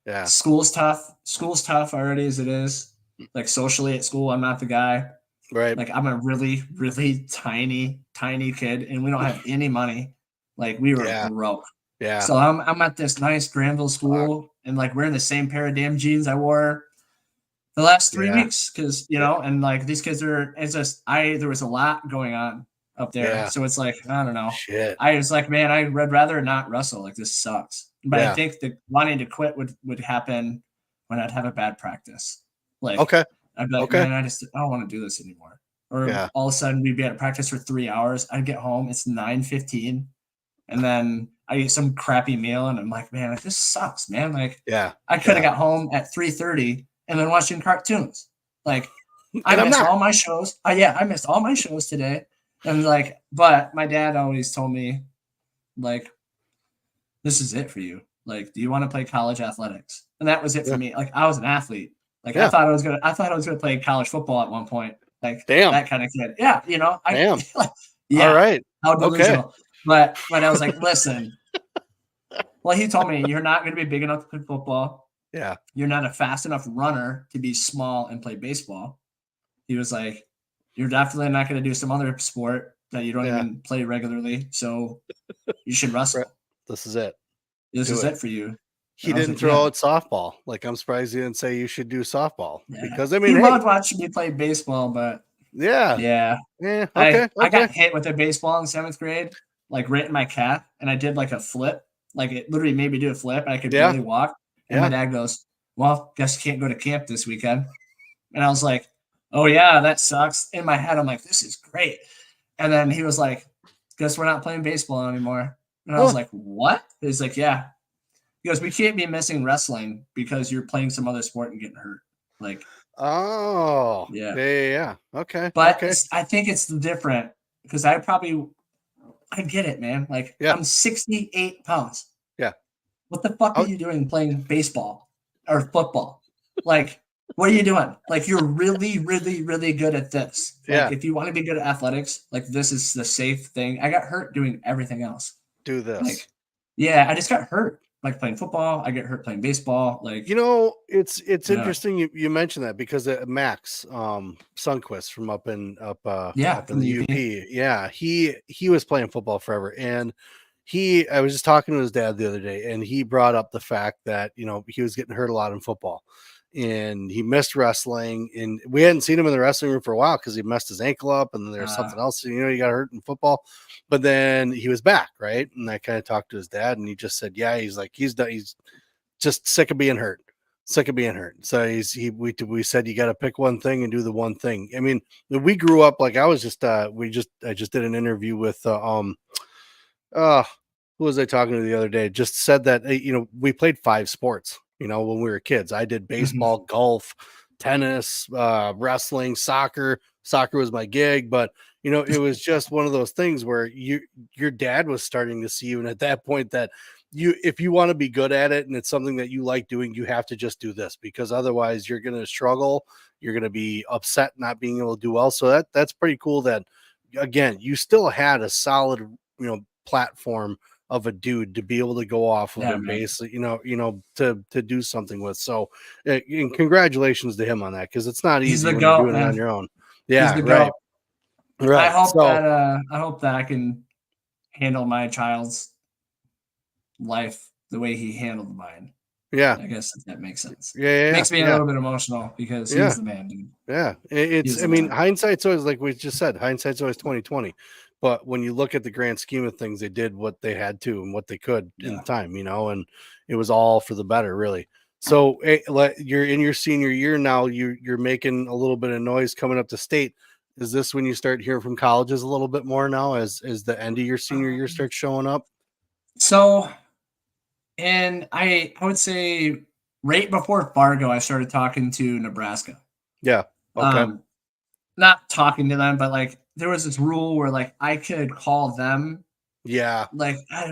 Yeah. school's tough. School's tough already as it is. Like socially at school, I'm not the guy. Right. Like I'm a really, really tiny, tiny kid, and we don't have any money. Like we were Yeah. broke. Yeah. So I'm at this nice Granville Fuck. school, and like we're in the same pair of damn jeans I wore the last 3 Yeah. weeks because Yeah. and like these kids are. It's just there was a lot going on up there, Yeah. so it's like I don't know. Shit. I was like, man, I'd rather not wrestle. Like this sucks. But I Yeah. think the wanting to quit would happen when I'd have a bad practice. Like, okay. I'd be like, Okay. man, I don't want to do this anymore. Or Yeah. all of a sudden we'd be at practice for 3 hours. I'd get home, it's 9:15, and then I eat some crappy meal, and I'm like, man, like, this sucks, man. Like, Yeah. I could have got home at 3:30 and been watching cartoons. Like, I And I'm missed not. all my shows. I missed all my shows today. And like, but my dad always told me, like, this is it for you. Like, do you want to play college athletics? And that was it for Yeah. me. Like, I was an athlete. Like, Yeah. I thought I was gonna play college football at one point. Like, Damn. that kind of kid. Yeah, you know, Damn. yeah. All right. How Okay. delusional. But I was like, listen. Well, he told me you're not going to be big enough to play football. Yeah. You're not a fast enough runner to be small and play baseball. He was like, you're definitely not going to do some other sport that you don't even play regularly. So you should wrestle. This is it. This is it for you. He didn't throw out softball. Like, I'm surprised he didn't say you should do softball, because I mean, he loved watching me play baseball, but yeah. Okay. I got hit with a baseball in 7th grade, like right in my calf, and I did like a flip. Like, it literally made me do a flip, and I could barely walk. And my dad goes, well, guess you can't go to camp this weekend. And I was like, oh yeah, that sucks. In my head, I'm like, this is great. And then he was like, guess we're not playing baseball anymore. And I was like, what? He's like, yeah. He goes, we can't be missing wrestling because you're playing some other sport and getting hurt. Like, oh, yeah. Okay. But I think it's different because I get it, man. Like, I'm 68 pounds. Yeah. What the fuck are you doing playing baseball or football? Like, what are you doing? Like, you're really, really, really good at this. Like, if you want to be good at athletics, like, this is the safe thing. I got hurt doing everything else. Do this. Like, yeah, I just got hurt. Like, playing football, I get hurt playing baseball. Like, you know, it's interesting you mentioned that, because Max Sundquist from up in the UP. Yeah, he was playing football forever, and I was just talking to his dad the other day, and he brought up the fact that, you know, he was getting hurt a lot in football, and he missed wrestling, and we hadn't seen him in the wrestling room for a while because he messed his ankle up, and then there's something else, you know, he got hurt in football, but then he was back, right? And I kind of talked to his dad, and he just said, yeah, he's like, he's done, he's just sick of being hurt. So we said, you got to pick one thing and do the one thing. I mean, we grew up, like, I just did an interview with who was I talking to the other day? Just said that, you know, we played 5 sports, you know, when we were kids. I did baseball, golf, tennis, wrestling, soccer. Soccer was my gig, but, you know, it was just one of those things where your dad was starting to see, even at that point, that if you want to be good at it and it's something that you like doing, you have to just do this, because otherwise you're going to struggle. You're going to be upset not being able to do well. So that's pretty cool that, again, you still had a solid, you know, platform of a dude to be able to go off of, and basically, you know, to do something with. So, and congratulations to him on that, because it's not easy when you're doing it on your own. Yeah, right. I hope that I can handle my child's life the way he handled mine. Yeah, I guess that makes sense. Yeah, makes me a little bit emotional, because he's the man, dude. Yeah, I mean, hindsight's always, like we just said, hindsight's always 20/20. But when you look at the grand scheme of things, they did what they had to and what they could in the time, you know, and it was all for the better, really. So you're in your senior year now. You're making a little bit of noise coming up to state. Is this when you start hearing from colleges a little bit more now, as the end of your senior year starts showing up? So, and I would say right before Fargo, I started talking to Nebraska. Yeah. Okay. Not talking to them, but like, there was this rule where, like, I could call them. Yeah. Like, I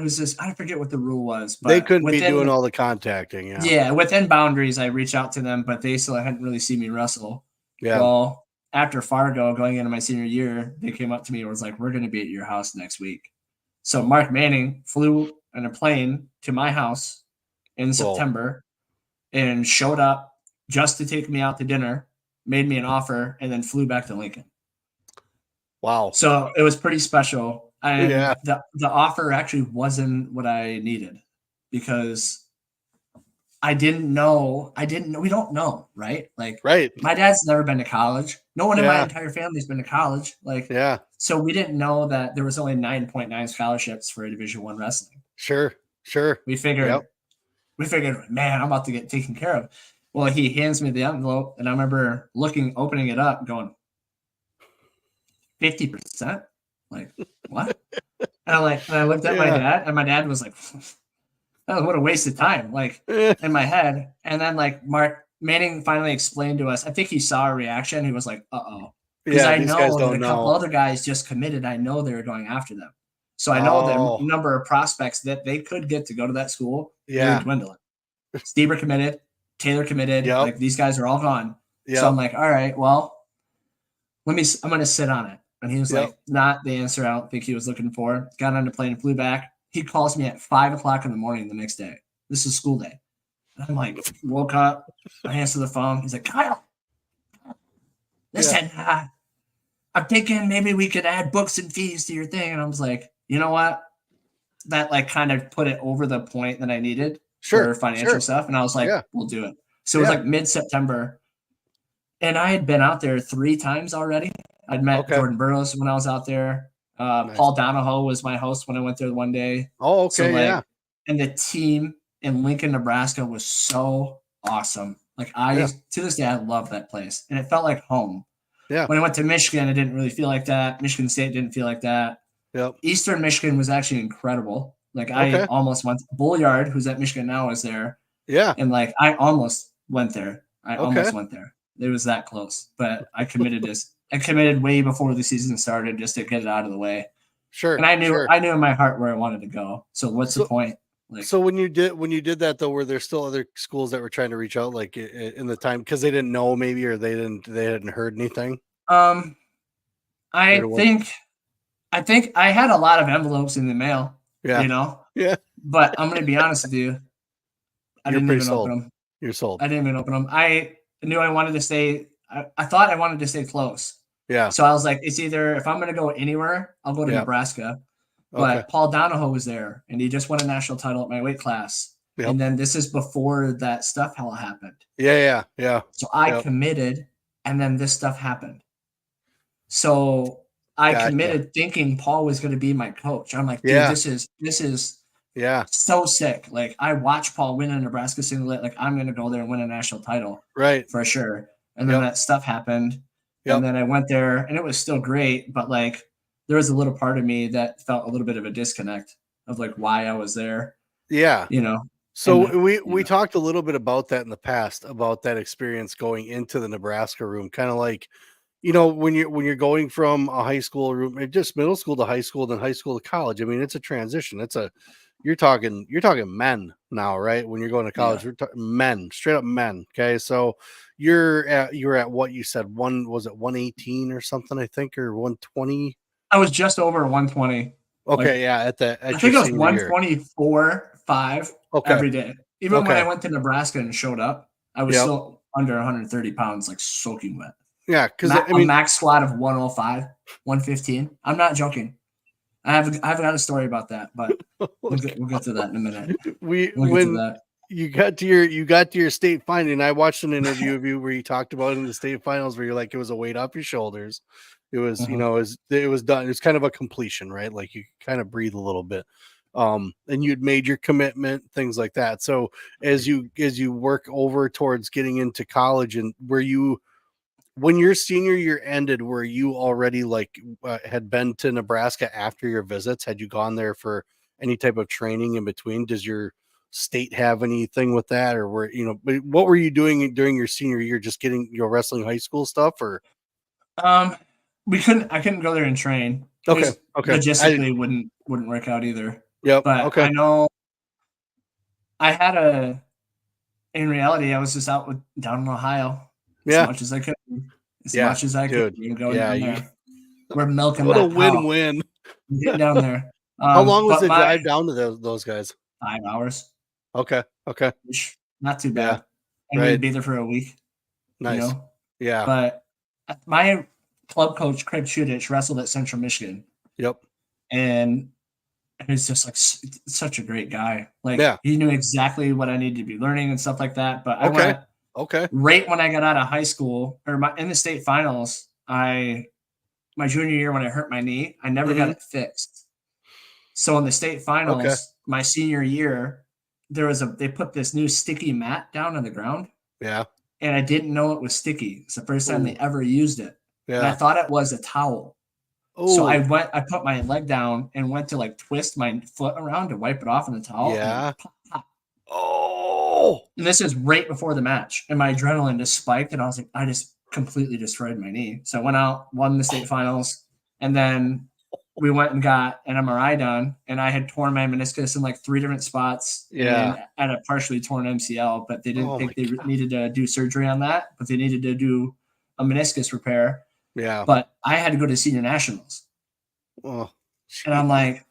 forget what the rule was, but they couldn't be doing all the contacting. Yeah. Yeah. Within boundaries, I reached out to them, but they still hadn't really seen me wrestle. Yeah. Well, after Fargo, going into my senior year, they came up to me and was like, we're going to be at your house next week. So Mark Manning flew in a plane to my house in September and showed up just to take me out to dinner, made me an offer, and then flew back to Lincoln. Wow. So it was pretty special. And the offer actually wasn't what I needed, because we don't know, right? Like, my dad's never been to college. No one in my entire family's been to college. Like, so we didn't know that there was only 9.9 scholarships for a Division I wrestling. Sure. We figured, man, I'm about to get taken care of. Well, he hands me the envelope, and I remember opening it up, going, 50%? Like, what? And I looked at my dad, and my dad was like, oh, what a waste of time, like, in my head. And then, like, Mark Manning finally explained to us, I think he saw a reaction. He was like, uh-oh. Because I know that a couple other guys just committed. I know they were going after them. So I know the number of prospects that they could get to go to that school, they're dwindling. Steber committed. Taylor committed. Like, these guys are all gone. So I'm like, all right, well, I'm going to sit on it. And he was like, not the answer I don't think he was looking for. Got on the plane and flew back. He calls me at 5 o'clock in the morning the next day. This is school day. And I'm like, woke up. I answer the phone. He's like, Kyle, listen, I'm thinking maybe we could add books and fees to your thing. And I was like, you know what? That, like, kind of put it over the point that I needed for financial stuff. And I was like, we'll do it. So it was like mid-September. And I had been out there 3 times already. I'd met Jordan Burroughs when I was out there. Paul Donahoe was my host when I went there one day. Oh, okay, so, and the team in Lincoln, Nebraska was so awesome. Like, to this day, I love that place. And it felt like home. Yeah. When I went to Michigan, it didn't really feel like that. Michigan State didn't feel like that. Yep. Eastern Michigan was actually incredible. Like, I almost went. Bulliard, who's at Michigan now, was there. Yeah. And, like, I almost went there. Almost went there. It was that close. But I committed I committed way before the season started just to get it out of the way. Sure. And I knew in my heart where I wanted to go. So what's the point? Like, so when you did that though, were there still other schools that were trying to reach out, like, in the time, because they didn't know maybe, or they hadn't heard anything? I think I had a lot of envelopes in the mail. Yeah. You know? Yeah. But I'm gonna be honest with you. I didn't even open them. You're sold. I didn't even open them. I knew I wanted to stay. I thought I wanted to stay close. Yeah. So I was like, it's either, if I'm going to go anywhere, I'll go to Nebraska. But Paul Donahoe was there, and he just won a national title at my weight class. Yep. And then this is before that stuff hell happened. Yeah. So I committed, and then this stuff happened. So I committed thinking Paul was going to be my coach. I'm like, dude, this is so sick. Like, I watched Paul win a Nebraska singlet. Like, I'm going to go there and win a national title. Right. For sure. And then that stuff happened. And then I went there, and it was still great, but, like, there was a little part of me that felt a little bit of a disconnect of, like, why I was there. Yeah. You know? So we talked a little bit about that in the past, about that experience going into the Nebraska room, kind of like, you know, when you're going from a high school room, just middle school to high school, then high school to college. I mean, it's a transition. You're talking men now, right? When you're going to college, we're talking men, straight up men. Okay. So you're at what you said, was it 118 or something, I think, or 120? I was just over 120. Okay. I think it was 124.5 every day. Even when I went to Nebraska and showed up, I was still under 130 pounds, like soaking wet. Yeah. Because a max squat of 105, 115. I'm not joking. I've got a story about that, but we'll get to that in a minute. You got to your state final, and I watched an interview of you where you talked about in the state finals where you're like, it was a weight off your shoulders. It was, you know, it was done. It was kind of a completion, right? Like, you kind of breathe a little bit. And you'd made your commitment, things like that. So as you work over towards getting into college, and when your senior year ended, were you already had been to Nebraska after your visits? Had you gone there for any type of training in between? Does your state have anything with that, or what were you doing during your senior year? Just getting your wrestling high school stuff, or? I couldn't go there and train. Okay. Logistically wouldn't work out either. Yep. But I know in reality, I was just down in Ohio. As much as I could. Much as I could. Going down there. We're milking what that a win-win. Get down there. How long was the drive down to those guys? 5 hours. Okay. Not too bad. I need to be there for a week. Nice. You know? Yeah. But my club coach, Craig Chudich, wrestled at Central Michigan. Yep. And he's just like such a great guy. Like, he knew exactly what I needed to be learning and stuff like that. But I went right when I got out of high school, or in the state finals, my junior year when I hurt my knee, I never got it fixed. So in the state finals, my senior year, they put this new sticky mat down on the ground. Yeah. And I didn't know it was sticky. It's the first time they ever used it. Yeah. And I thought it was a towel. So I put my leg down and went to like twist my foot around to wipe it off in the towel. Yeah. And pop, pop. And this is right before the match. And my adrenaline just spiked. And I was like, I just completely destroyed my knee. So I went out, won the state finals. And then we went and got an MRI done. And I had torn my meniscus in like 3 different spots. Yeah. And had a partially torn MCL. But they didn't think they needed to do surgery on that. But they needed to do a meniscus repair. Yeah. But I had to go to senior nationals. Oh, and I'm like,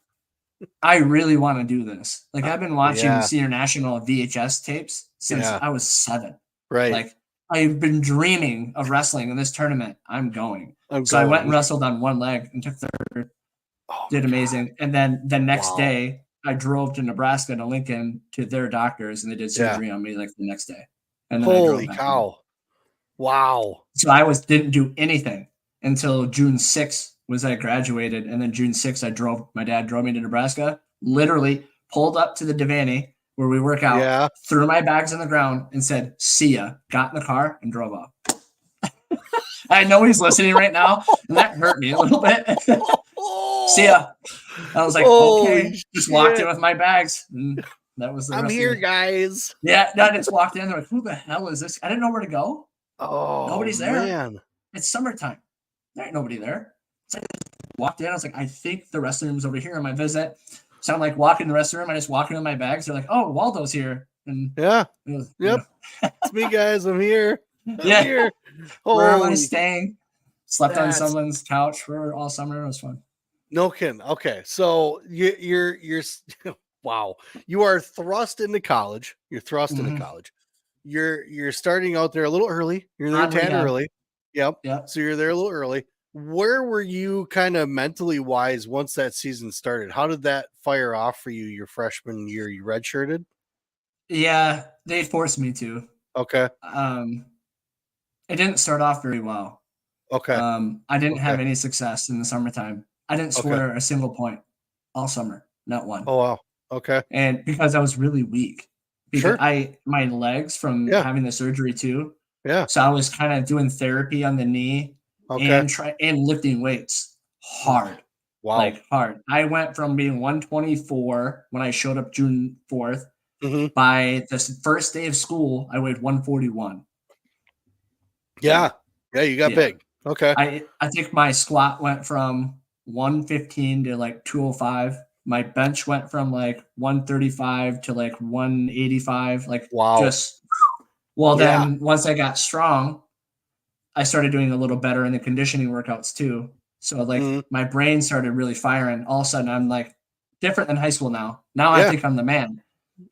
I really want to do this. Like I've been watching senior national VHS tapes since I was 7. Right. Like I've been dreaming of wrestling in this tournament. I'm going. I went and wrestled on one leg and took third. Did amazing. And then the next day I drove to Nebraska to Lincoln to their doctors and they did surgery on me like the next day. And then holy cow. Home. Wow. So I didn't do anything until June 6th was I graduated. And then June 6th, my dad drove me to Nebraska, literally pulled up to the Devaney where we work out, threw my bags on the ground and said, see ya, got in the car and drove off. I know he's listening right now and that hurt me a little bit. See ya. I was like, okay, just walked in with my bags. And that was the I'm here, guys. Yeah, I just walked in. They're like, who the hell is this? I didn't know where to go. Oh, nobody's there. Man. It's summertime. There ain't nobody there. So I walked in. I was like, I think the wrestling room's over here on my visit. So I'm like walking in the wrestling room. I just walk into my bags. They're like, oh, Waldo's here. And it's me, guys. I'm here. I'm here. Where am I staying? Slept on someone's couch for all summer. It was fun. No kidding. Okay, so you're wow. You are thrust into college. You're thrust into college. You're starting out there a little early. You're there 10 early. Yep. So you're there a little early. Where were you kind of mentally wise once that season started? How did that fire off for you your freshman year? You redshirted? Yeah, they forced me to. Okay. It didn't start off very well. Okay. I didn't have any success in the summertime. I didn't score a single point all summer, not one. Oh wow. Okay. And because I was really weak. Because my legs from having the surgery too. Yeah. So I was kind of doing therapy on the knee and lifting weights hard. Wow. Like hard. I went from being 124 when I showed up June 4th. By the first day of school, I weighed 141. Yeah. Yeah, you got big. Okay. I think my squat went from 115 to like 205. My bench went from like 135 to like 185. Like then once I got strong, I started doing a little better in the conditioning workouts too. So like my brain started really firing. All of a sudden I'm like different than high school now. Now I think I'm the man.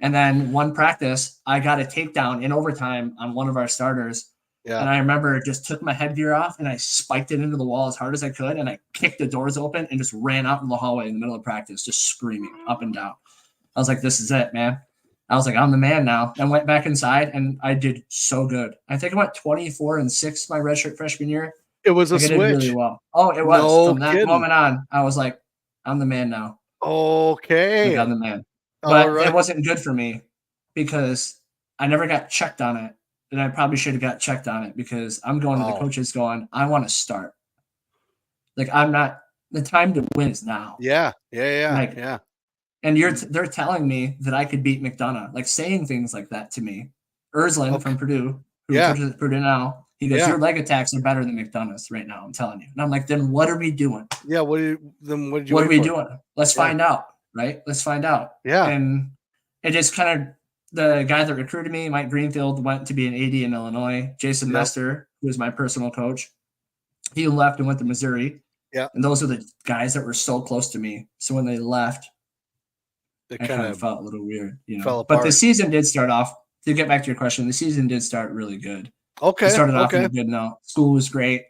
And then one practice, I got a takedown in overtime on one of our starters. Yeah. And I remember just took my headgear off and I spiked it into the wall as hard as I could. And I kicked the doors open and just ran out in the hallway in the middle of practice, just screaming up and down. I was like, this is it, man. I was like, I'm the man now. And went back inside and I did so good. I think I went 24-6 my redshirt freshman year. It was a switch. I did really well. Oh, it was. No From that moment on, I was like, I'm the man now. Okay. I'm the man. But it wasn't good for me because I never got checked on it. And I probably should have got checked on it because I'm going to the coaches going, I want to start. Like, I'm not, the time to win is now. Yeah. And they're telling me that I could beat McDonough, like saying things like that to me. Urslan from Purdue, who coaches at Purdue now, he goes, your leg attacks are better than McDonough's right now, I'm telling you. And I'm like, then what are we doing? Yeah, what are we doing? Let's find out, right? Let's find out. Yeah. And it just kind of, the guy that recruited me, Mike Greenfield, went to be an AD in Illinois. Jason Mester, who was my personal coach, he left and went to Missouri. Yeah. And those are the guys that were so close to me. So when they left, I kind of felt a little weird, you know. Fell apart. But the season did start off, to get back to your question, the season did start really good. Okay. It started off on a good note. School was great.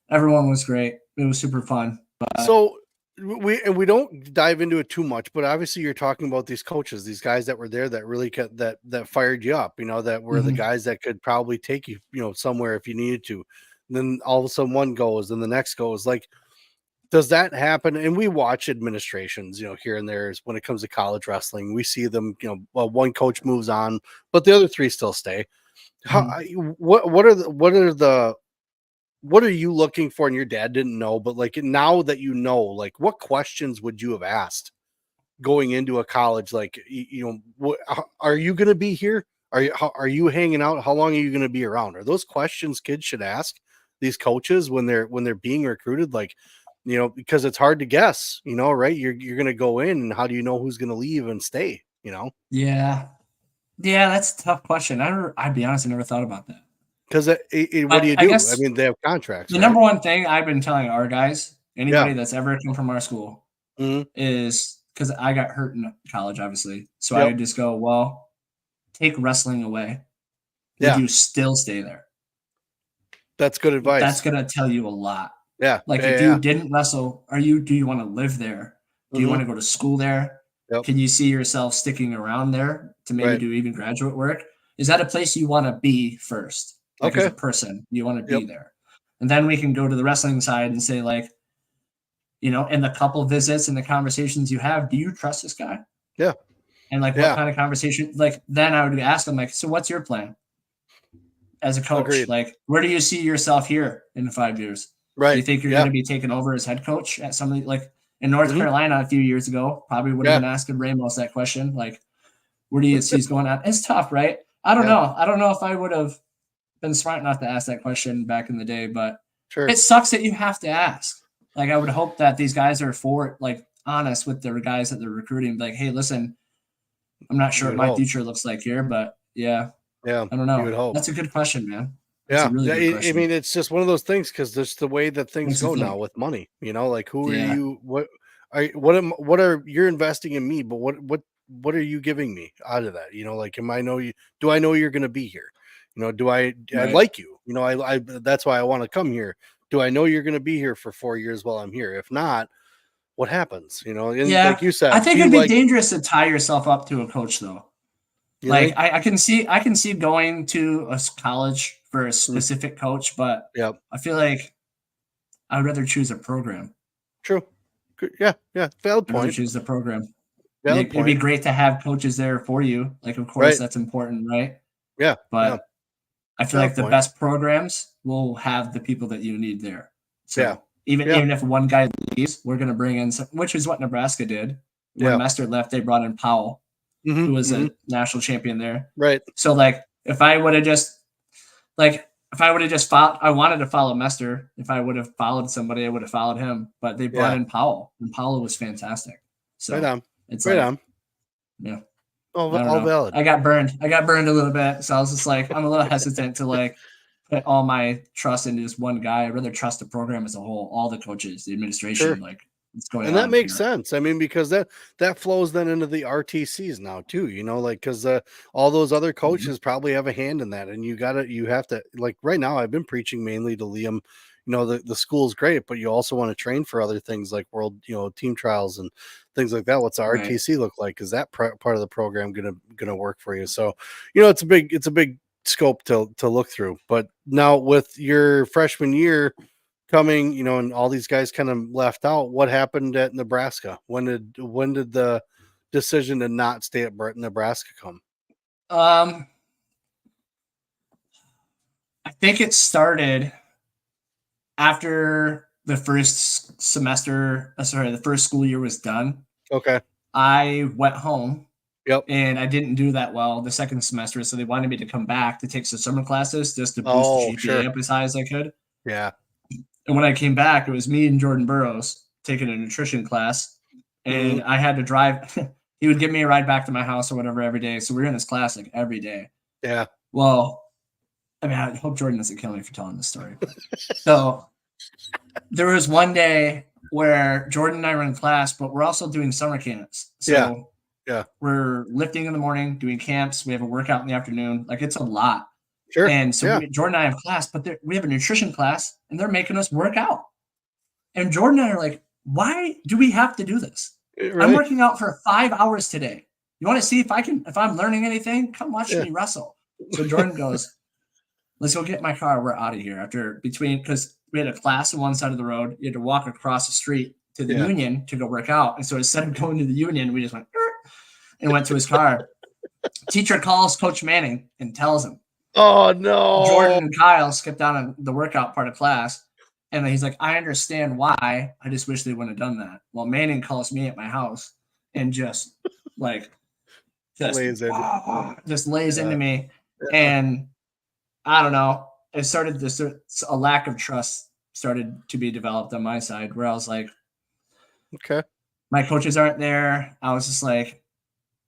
Everyone was great. It was super fun. But so we don't dive into it too much, but obviously you're talking about these coaches, these guys that were there that really that fired you up, you know, that were the guys that could probably take you, you know, somewhere if you needed to. And then all of a sudden one goes and the next goes. Like, does that happen? And we watch administrations, you know, here and there. When it comes to college wrestling, we see them, you know, well, one coach moves on, but the other three still stay. How, what are you looking for and your dad didn't know, but like now that you know, like what questions would you have asked going into a college? Like, are you going to be here? Are you hanging out? How long are you going to be around? Are those questions kids should ask these coaches when they're being recruited? Like, because it's hard to guess, right? You're going to go in, and how do you know who's going to leave and stay? Yeah, that's a tough question. I'd be honest, I never thought about that. Because what do you do? I mean, they have contracts. The right? number one thing I've been telling our guys, anybody that's ever come from our school, is because I got hurt in college, obviously. So I would just go, well, take wrestling away. Would you still stay there? That's good advice. That's going to tell you a lot. Yeah. Like if you didn't wrestle, do you want to live there? Do you want to go to school there? Yep. Can you see yourself sticking around there to maybe do even graduate work? Is that a place you want to be first? Like as a person, you want to be there. And then we can go to the wrestling side and say like, in the couple visits and the conversations you have, do you trust this guy? Yeah. And like what kind of conversation? Like then I would ask them like, so what's your plan as a coach? Agreed. Like where do you see yourself here in 5 years? Right. Do you think you're going to be taken over as head coach at something like in North Carolina a few years ago? Probably would have been asking Ramos that question. Like, where do you see he's going at? It's tough, right? I don't know. I don't know if I would have been smart enough to ask that question back in the day, but it sucks that you have to ask. Like, I would hope that these guys are honest with their guys that they're recruiting. Like, hey, listen, I'm not sure what my future looks like here, but I don't know. You would hope. That's a good question, man. I mean, it's just one of those things because there's the way that things go now with money. Like who are you? What you're investing in me? But what are you giving me out of that? Like, do I know you're going to be here? Do I like you? I that's why I want to come here. Do I know you're going to be here for 4 years while I'm here? If not, what happens? And like you said, I think it'd be dangerous to tie yourself up to a coach though. Like I can see going to a college for a specific coach, but I feel like I would rather choose a program. True. Yeah. Valid point. Choose the program. It'd be great to have coaches there for you. Like, of course, that's important, right? Yeah. But I feel like the best programs will have the people that you need there. So even if one guy leaves, we're going to bring in some, which is what Nebraska did. When Mester left, they brought in Powell, who was a national champion there. Right. So, like, if I would have just followed, I wanted to follow Mester. If I would have followed somebody, I would have followed him. But they brought in Powell, and Powell was fantastic. So it's on. Yeah. All valid. I got burned a little bit. So I was just like, I'm a little hesitant to like put all my trust into just one guy. I'd rather trust the program as a whole, all the coaches, the administration, like what's going on. And that makes sense. I mean, because that flows then into the RTCs now too, like, because all those other coaches probably have a hand in that. And you have to, like, right now I've been preaching mainly to Liam, the school's great, but you also want to train for other things like world, team trials and things like that. What's the RTC look like? Is that part of the program gonna work for you? So, it's a big scope to look through. But now with your freshman year coming, and all these guys kind of left out, what happened at Nebraska? When did the decision to not stay at Nebraska come? I think it started after the first the first school year was done. Okay. I went home. Yep. And I didn't do that well the second semester, so they wanted me to come back to take some summer classes just to boost the GPA up as high as I could. Yeah. And when I came back, it was me and Jordan Burroughs taking a nutrition class, and I had to drive. He would give me a ride back to my house or whatever every day. So we were in this class like every day. Yeah. Well, I mean, I hope Jordan doesn't kill me for telling this story. So there was one day where Jordan and I were in class, but we're also doing summer camps. So we're lifting in the morning, doing camps. We have a workout in the afternoon. Like, it's a lot. Sure. And so Jordan and I have class, but we have a nutrition class, and they're making us work out. And Jordan and I are like, why do we have to do this? Right. I'm working out for 5 hours today. You want to see if I'm learning anything? Come watch me wrestle. So Jordan goes, let's go get my car. We're out of here because we had a class on one side of the road. You had to walk across the street to the Union to go work out. And so instead of going to the Union, we just went and went to his car. Teacher calls Coach Manning and tells him, Oh no. Jordan and Kyle skipped out on the workout part of class. And then he's like, I understand why. I just wish they wouldn't have done that. Well, Manning calls me at my house and just like just lays into me. And I don't know. It started this a lack of trust started to be developed on my side where I was like, okay, my coaches aren't there. I was just like,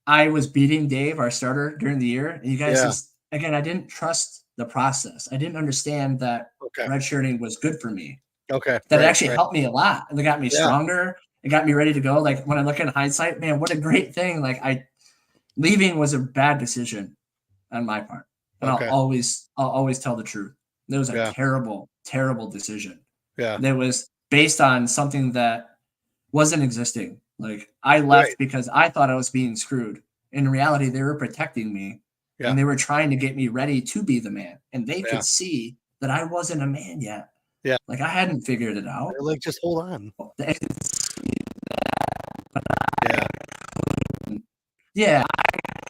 I was beating Dave, our starter, during the year. And you guys just, again, I didn't trust the process. I didn't understand that redshirting was good for me. Okay. That actually helped me a lot. And it got me stronger. It got me ready to go. Like when I look in hindsight, man, what a great thing. Like leaving was a bad decision on my part. And I'll always tell the truth. It was a terrible, terrible decision. Yeah. That was based on something that wasn't existing. Like I left because I thought I was being screwed. In reality, they were protecting me and they were trying to get me ready to be the man. And they could see that I wasn't a man yet. Yeah. Like I hadn't figured it out. They're like, just hold on. Yeah, I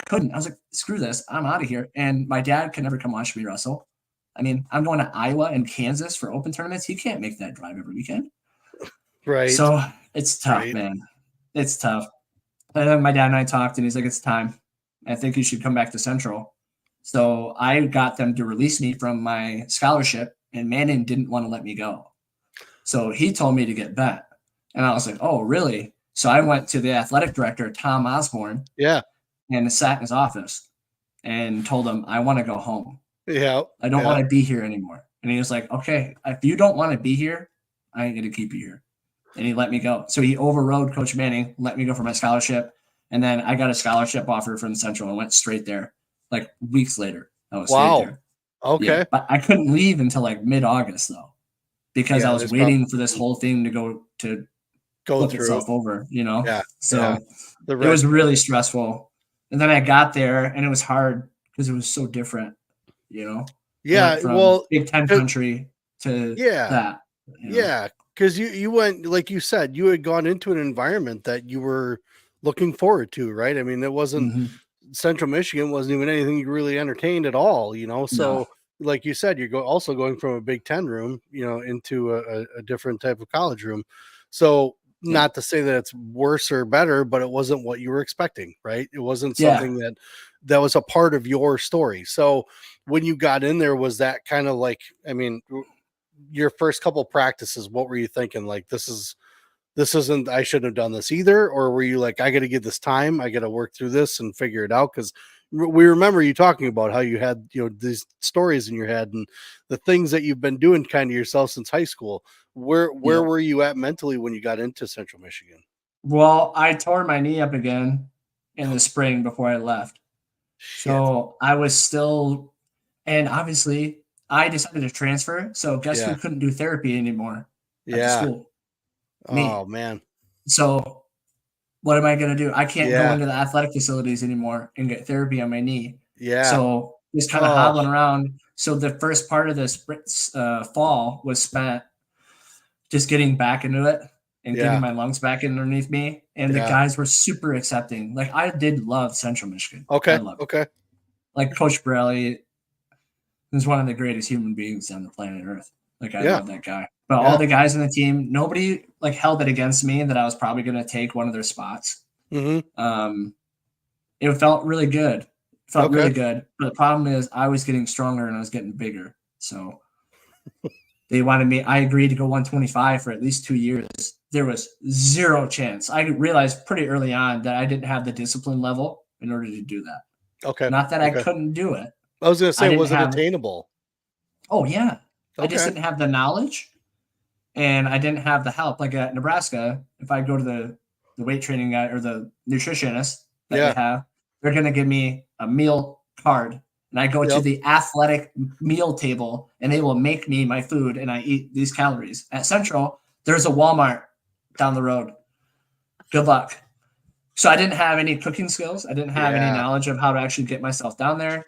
couldn't. I was like, screw this. I'm out of here. And my dad could never come watch me wrestle. I mean, I'm going to Iowa and Kansas for open tournaments. He can't make that drive every weekend. Right. So it's tough, man. It's tough. And then my dad and I talked, and he's like, it's time. I think you should come back to Central. So I got them to release me from my scholarship, and Manning didn't want to let me go. So he told me to get bent. And I was like, oh, really? So I went to the athletic director, Tom Osborne. Yeah. And sat in his office and told him, I want to go home. Yeah. I don't want to be here anymore. And he was like, okay, if you don't want to be here, I ain't going to keep you here. And he let me go. So he overrode Coach Manning, let me go for my scholarship. And then I got a scholarship offer from Central and went straight there. Like weeks later, I was straight there. Okay. Yeah, but I couldn't leave until like mid-August though, because I was waiting for this whole thing to go flip through itself over, you know? Yeah. So it was really stressful. And then I got there and it was hard because it was so different, you know? Yeah. From Big Ten country to that. You know? Yeah. Because you went, like you said, you had gone into an environment that you were looking forward to, right? I mean, it wasn't Central Michigan wasn't even anything you really entertained at all, you know? So like you said, you're also going from a Big Ten room, you know, into a different type of college room. So not to say that it's worse or better, but it wasn't what you were expecting, right? It wasn't something that was a part of your story. So when you got in there, was that kind of like, I mean, your first couple practices, what were you thinking? Like, this isn't, I shouldn't have done this either. Or were you like, I got to give this time, I got to work through this and figure it out? Because we remember you talking about how you had, you know, these stories in your head and the things that you've been doing kind of yourself since high school. Where were you at mentally when you got into Central Michigan? Well, I tore my knee up again in the spring before I left. Shit. So I was still, and obviously I decided to transfer. So guess who couldn't do therapy anymore at school? Me. Oh man. So what am I going to do? I can't go into the athletic facilities anymore and get therapy on my knee. Yeah. So just kind of hobbling around. So the first part of this fall was spent just getting back into it and getting my lungs back underneath me. And the guys were super accepting. Like I did love Central Michigan. Okay. I loved it. Like Coach Borelli is one of the greatest human beings on the planet Earth. Like I love that guy. But all the guys on the team, nobody like held it against me that I was probably going to take one of their spots. It felt really good. It felt really good. But the problem is I was getting stronger and I was getting bigger. So they wanted me. I agreed to go 125 for at least 2 years. There was zero chance. I realized pretty early on that I didn't have the discipline level in order to do that. Okay. Not that I couldn't do it. I was going to say, was it attainable? Oh, yeah. I just didn't have the knowledge and I didn't have the help. Like at Nebraska, if I go to the weight training guy or the nutritionist that they have, they're going to give me a meal card. And I go to the athletic meal table and they will make me my food and I eat these calories. At Central, there's a Walmart down the road. Good luck. So I didn't have any cooking skills. I didn't have any knowledge of how to actually get myself down there.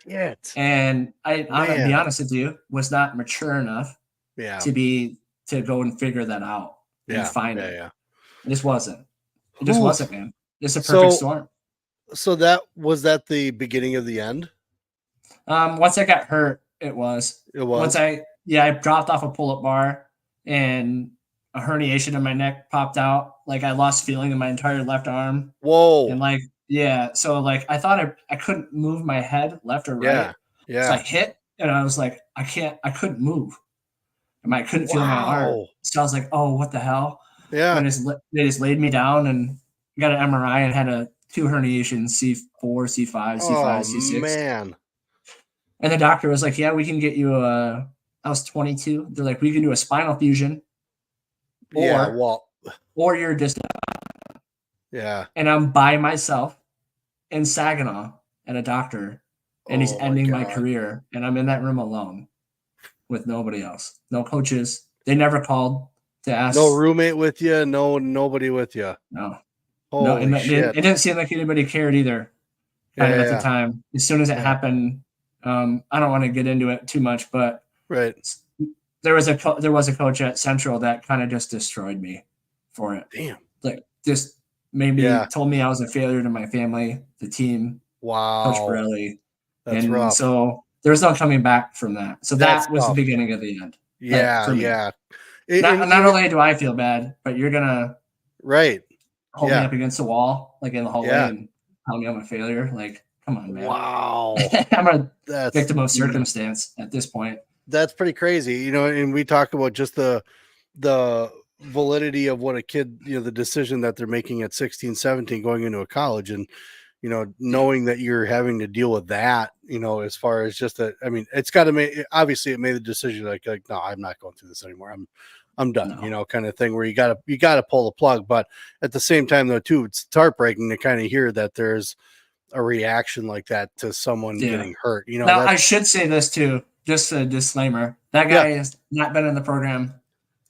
And I'm to be honest with you, was not mature enough to go and figure that out and find it. It just wasn't. It just wasn't, man. It's a perfect storm. So that was the beginning of the end? Once I got hurt, it was. It was. I dropped off a pull-up bar and a herniation in my neck popped out. Like I lost feeling in my entire left arm. Whoa. And like, so like I thought I couldn't move my head left or right. Yeah. So I hit and I was like, I couldn't move. And I couldn't feel my arm. So I was like, oh, what the hell? Yeah. They just laid me down and got an MRI and had 2 herniations, C4, C5, C5, C6. Man. And the doctor was like, yeah, we can get you I was 22. They're like, we can do a spinal fusion. Or you're just. Yeah. And I'm by myself in Saginaw at a doctor, and he's ending my career. And I'm in that room alone with nobody else. No coaches. They never called to ask. No roommate with you. No, nobody with you. No. Holy shit. It didn't seem like anybody cared either. Kind of at the time. As soon as it happened, I don't want to get into it too much, but there was a coach at Central that kind of just destroyed me for it. Damn. Like just made me told me I was a failure to my family, the team. Wow. Coach Borelli. That's rough. So there was no coming back from that. So that was the beginning of the end. Yeah, yeah. Not only do I feel bad, but you're gonna hold me up against the wall, like in the hallway, and tell me I'm a failure. Like, come on, man. Wow. I'm a victim of circumstance at this point. That's pretty crazy, and we talk about just the validity of what a kid, the decision that they're making at 16, 17, going into a college, and knowing that you're having to deal with that, as far as just it's got to make, obviously it made the decision like, no, I'm not going through this anymore. I'm done, kind of thing where you gotta pull the plug. But at the same time though, too, it's heartbreaking to kind of hear that there's a reaction like that to someone getting hurt. Now I should say this too, just a disclaimer. That guy has not been in the program.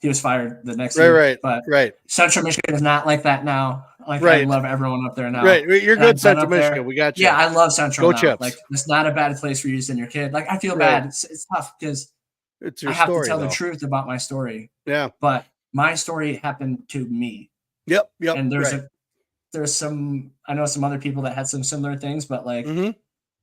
He was fired the next year. But Central Michigan is not like that now. Like I love everyone up there now. Right. You're good, Central Michigan. We got you. Yeah, I love Central. Go now. Chips. Like it's not a bad place for you to send your kid. Like I feel bad. It's tough because I have to tell the truth about my story. Yeah. But my story happened to me. Yep. And there's some, I know some other people that had some similar things, but like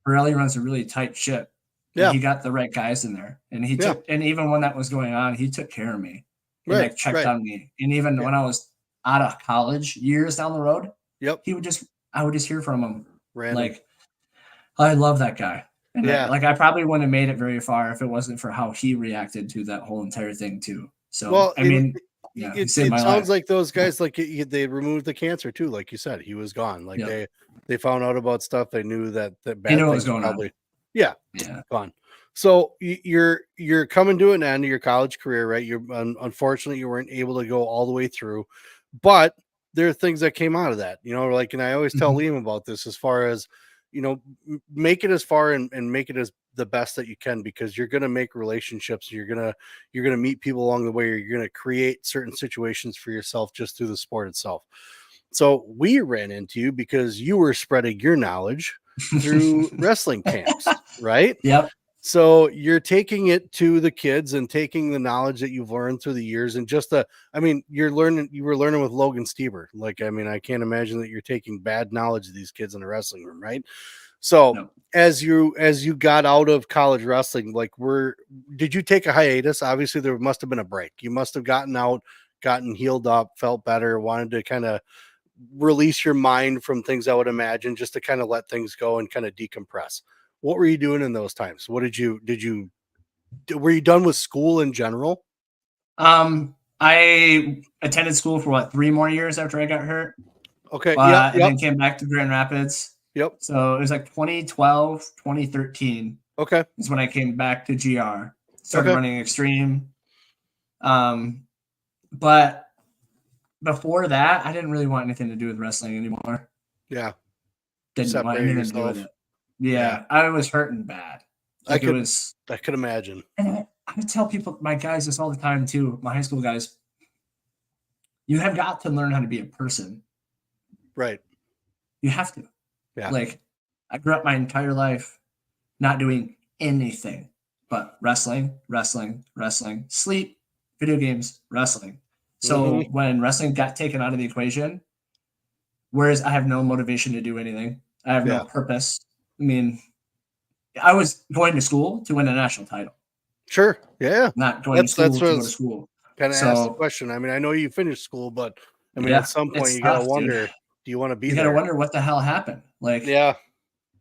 Borelli runs a really tight ship. Yeah. He got the right guys in there. And he took, and even when that was going on, he took care of me. He like checked on me. And even when I was out of college years down the road, I would just hear from him. Random. Like, I love that guy. And I probably wouldn't have made it very far if it wasn't for how he reacted to that whole entire thing too. So, it sounds like those guys, like they removed the cancer too. Like you said, he was gone. Like they found out about stuff. They knew that bad things was going on. Gone. So you're coming to an end of your college career, right? You're unfortunately you weren't able to go all the way through, but there are things that came out of that, and I always tell Liam about this, as far as, make it as far and make it as the best that you can, because you're going to make relationships. You're going to meet people along the way, or you're going to create certain situations for yourself just through the sport itself. So we ran into you because you were spreading your knowledge through wrestling camps, right? Yep. So you're taking it to the kids and taking the knowledge that you've learned through the years, and you were learning with Logan Stieber. Like, I can't imagine that you're taking bad knowledge of these kids in a wrestling room, right? So as you got out of college wrestling, like, did you take a hiatus? Obviously there must have been a break. You must have gotten out, gotten healed up, felt better, wanted to kind of release your mind from things, I would imagine, just to kind of let things go and kind of decompress. What were you doing in those times? Were you done with school in general? I attended school for 3 more years after I got hurt. Okay. And then came back to Grand Rapids. Yep. So it was like 2012, 2013. Okay. Is when I came back to GR. Started running Extreme. But before that, I didn't really want anything to do with wrestling anymore. Yeah. Didn't want anything to do with it. Yeah, I was hurting bad. I could imagine. And I tell people, my guys, this all the time too, my high school guys, you have got to learn how to be a person. Right. You have to. Yeah. Like, I grew up my entire life not doing anything but wrestling, sleep, video games, wrestling. So when wrestling got taken out of the equation, whereas I have no motivation to do anything, I have no purpose. I mean, I was going to school to win a national title. Sure. Yeah. Not going to school to go to school. Kind of asked the question. I mean, I know you finished school, but I mean, at some point you got to wonder, do you want to be there? You got to wonder what the hell happened. Like, yeah.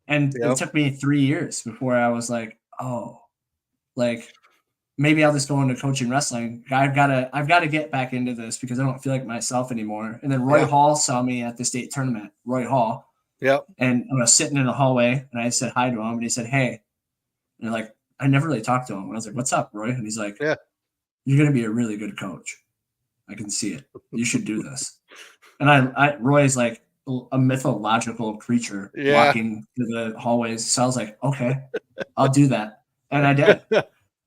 And it took me 3 years before I was like, oh, like maybe I'll just go into coaching wrestling. I've got to get back into this because I don't feel like myself anymore. And then Roy Hall saw me at the state tournament, Roy Hall. Yep. And I was sitting in the hallway and I said hi to him and he said, hey, and like, I never really talked to him. And I was like, what's up, Roy? And he's like, yeah, you're going to be a really good coach. I can see it. You should do this. And Roy's like a mythological creature walking through the hallways. So I was like, okay, I'll do that. And I did.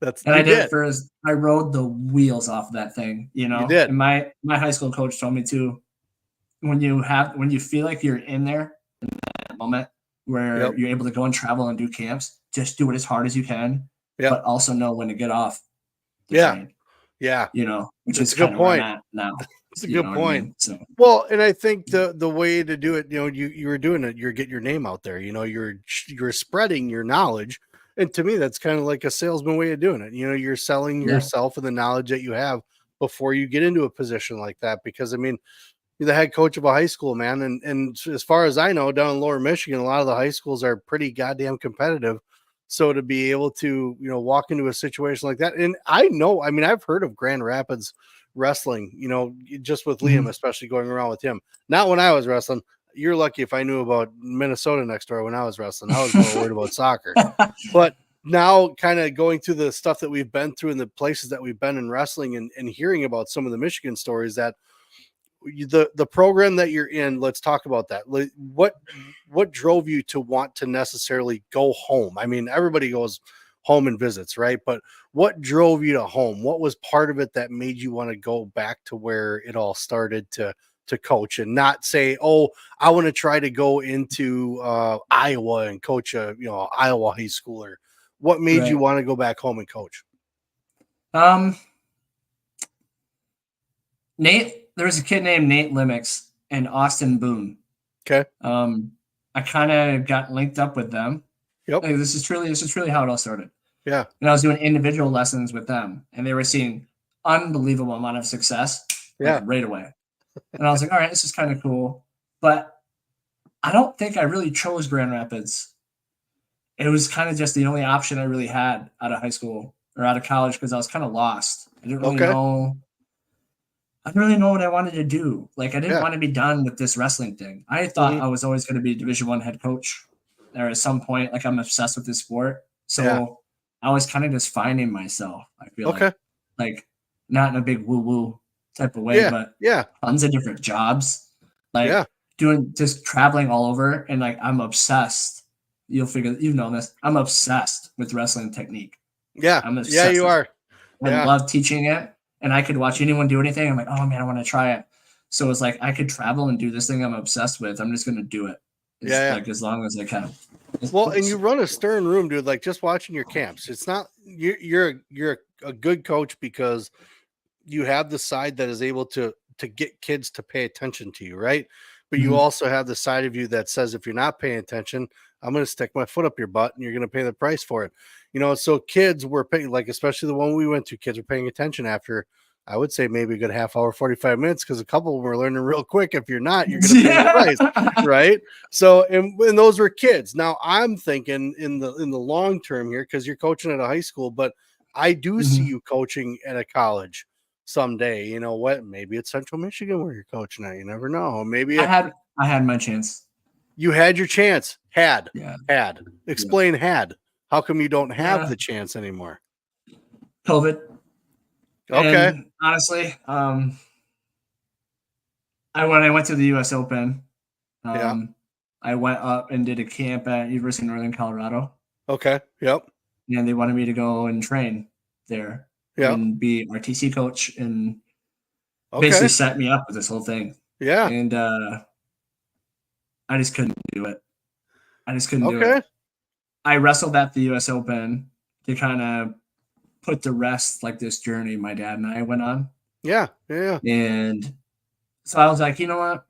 I did it for I rode the wheels off of that thing, you know. You did. And my high school coach told me too, when you feel like you're in there in that moment where you're able to go and travel and do camps, just do it as hard as you can, but also know when to get off the train. Yeah. You know, which It's is kind of where I'm at now. It's a good point. I mean? So. Well, and I think the way to do it, you know, you were doing it, you're getting your name out there, you know, you're spreading your knowledge. And to me, that's kind of like a salesman way of doing it. You know, you're selling yourself and the knowledge that you have before you get into a position like that. Because I mean, you're the head coach of a high school, man. And as far as I know, down in Lower Michigan, a lot of the high schools are pretty goddamn competitive. So to be able to, you know, walk into a situation like that, and I know, I mean, I've heard of Grand Rapids wrestling, you know, just with Liam, especially going around with him. Not when I was wrestling. You're lucky if I knew about Minnesota next door when I was wrestling. I was more worried about soccer. But now kind of going through the stuff that we've been through and the places that we've been in wrestling and hearing about some of the Michigan stories that the program that you're in, let's talk about that. What drove you to want to necessarily go home? I mean, everybody goes home and visits, right? But what drove you to home? What was part of it that made you want to go back to where it all started to coach and not say, oh, I want to try to go into Iowa and coach a, you know, Iowa high schooler? What made you want to go back home and coach? There was a kid named Nate Limix and Austin Boone. Okay. I kind of got linked up with them. Yep. Like, this is truly how it all started. Yeah. And I was doing individual lessons with them and they were seeing unbelievable amount of success right away. And I was like, all right, this is kind of cool. But I don't think I really chose Grand Rapids. It was kind of just the only option I really had out of high school or out of college because I was kind of lost. I didn't really know. I didn't really know what I wanted to do. Like, I didn't want to be done with this wrestling thing. I thought I was always going to be a Division I head coach or at some point. Like, I'm obsessed with this sport. So I was kind of just finding myself, I feel like not in a big woo-woo type of way, but tons of different jobs. Like doing just traveling all over. And like, I'm obsessed. You've known this. I'm obsessed with wrestling technique. Yeah. I'm obsessed. Yeah, you are. I love teaching it. And I could watch anyone do anything. I'm like, oh man, I want to try it. So it's like I could travel and do this thing I'm obsessed with. I'm just gonna do it. Like as long as I can. Well, and you run a stern room, dude. Like just watching your camps. It's not you're a good coach because you have the side that is able to get kids to pay attention to you, right? But you also have the side of you that says if you're not paying attention, I'm going to stick my foot up your butt and you're going to pay the price for it. You know, so kids were paying, like, especially the one we went to, kids were paying attention after, I would say maybe a good half hour, 45 minutes, because a couple of them were learning real quick. If you're not, you're going to pay the price, right? So, and those were kids. Now I'm thinking in the long term here, because you're coaching at a high school, but I do see you coaching at a college someday. You know what? Maybe it's Central Michigan where you're coaching at. You never know. Maybe I had my chance. You had your chance. Had. Explain had. How come you don't have the chance anymore? COVID. Okay. And honestly, when I went to the U.S. Open, I went up and did a camp at University of Northern Colorado. Okay. Yep. And they wanted me to go and train there and be RTC coach and basically set me up with this whole thing. Yeah. And I just couldn't do it. Do it. I wrestled at the U.S. Open to kind of put to rest like this journey my dad and I went on. Yeah. And so I was like, you know what?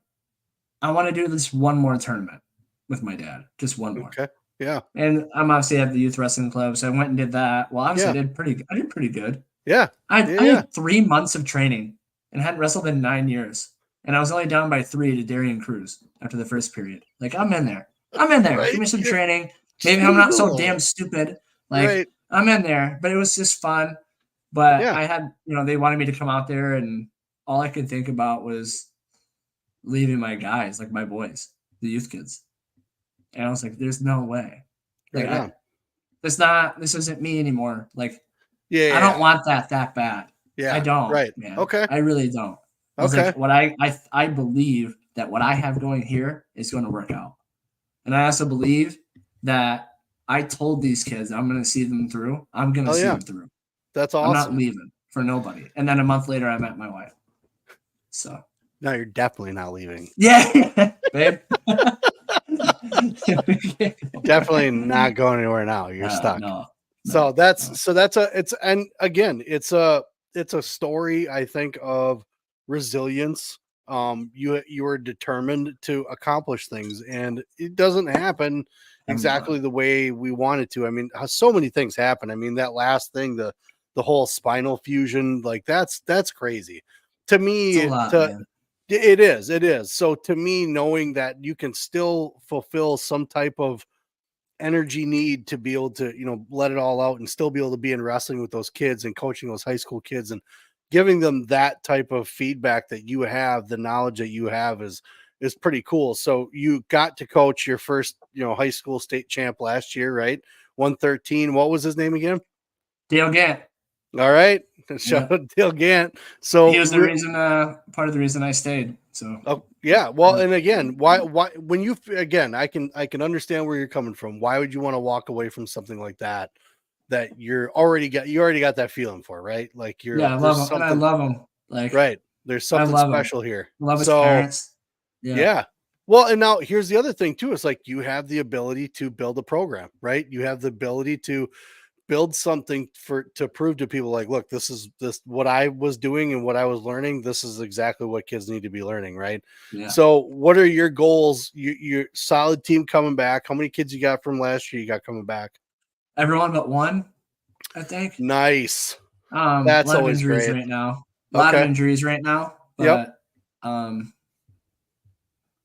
I want to do this one more tournament with my dad. Just one more. Yeah. And I'm obviously at the youth wrestling club, so I went and did that. Well, obviously I did pretty good. Yeah. I Yeah. had 3 months of training and hadn't wrestled in 9 years. And I was only down by 3 to Darian Cruz after the first period. Like, I'm in there. Right. Give me some training. Just Maybe leave I'm it not so alone. damn stupid. Like, Right. I'm in there. But it was just fun. But Yeah. I had, they wanted me to come out there, and all I could think about was leaving my guys, like my boys, the youth kids. And I was like, there's no way. Like, Right on. this isn't me anymore. Like, Yeah. I don't want that bad. Yeah. I don't, Right. man. Okay. I really don't. I was Okay. like, I believe that what I have going here is going to work out. And I also believe that I told these kids I'm going to see them through. I'm going to see them through. That's awesome. I'm not leaving for nobody. And then a month later, I met my wife. So. No, you're definitely not leaving. Yeah, babe. Definitely not going anywhere now. You're stuck. No. So and again, it's a story, I think, of resilience. You are determined to accomplish things, and it doesn't happen exactly the way we want it to. I mean, so many things happen. I mean, that last thing, the whole spinal fusion, like that's crazy to me. It's a lot, man. It is. So to me, knowing that you can still fulfill some type of energy need to be able to, let it all out and still be able to be in wrestling with those kids and coaching those high school kids and giving them that type of feedback that you have, the knowledge that you have is pretty cool. So you got to coach your first, high school state champ last year, right? 113. What was his name again? Dale Gant. All right. Shout out Dale Gant. So he was the reason, part of the reason I stayed. So yeah. Well, and again, why when you again, I can understand where you're coming from. Why would you want to walk away from something like that you already got that feeling for, right? Like I love him, and I love him. Like, right. There's something special here. Love his parents. Yeah. Well, and now here's the other thing too. It's like you have the ability to build a program, right? You have the ability to build something to prove to people like, look, this what I was doing and what I was learning. This is exactly what kids need to be learning. Right. Yeah. So what are your goals? Your solid team coming back. How many kids you got from last year? You got coming back? Everyone but one, I think. Nice. That's always great right now. A lot of injuries right now, but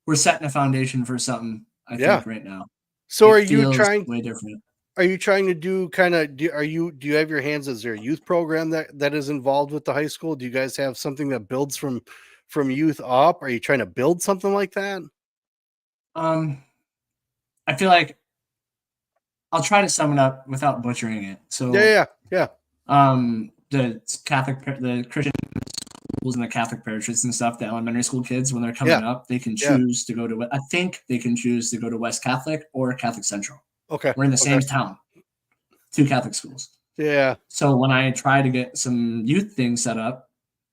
we're setting a foundation for something, I think, right now. So are you trying way different? Are you trying to do do you have your hands? Is there a youth program that is involved with the high school? Do you guys have something that builds from youth up? Are you trying to build something like that? I feel like I'll try to sum it up without butchering it. So yeah. The Christian schools and the Catholic parishes and stuff, the elementary school kids, when they're coming up, they can choose to go to. I think they can choose to go to West Catholic or Catholic Central. Okay. We're in the same town, 2 Catholic schools. Yeah. So when I try to get some youth things set up,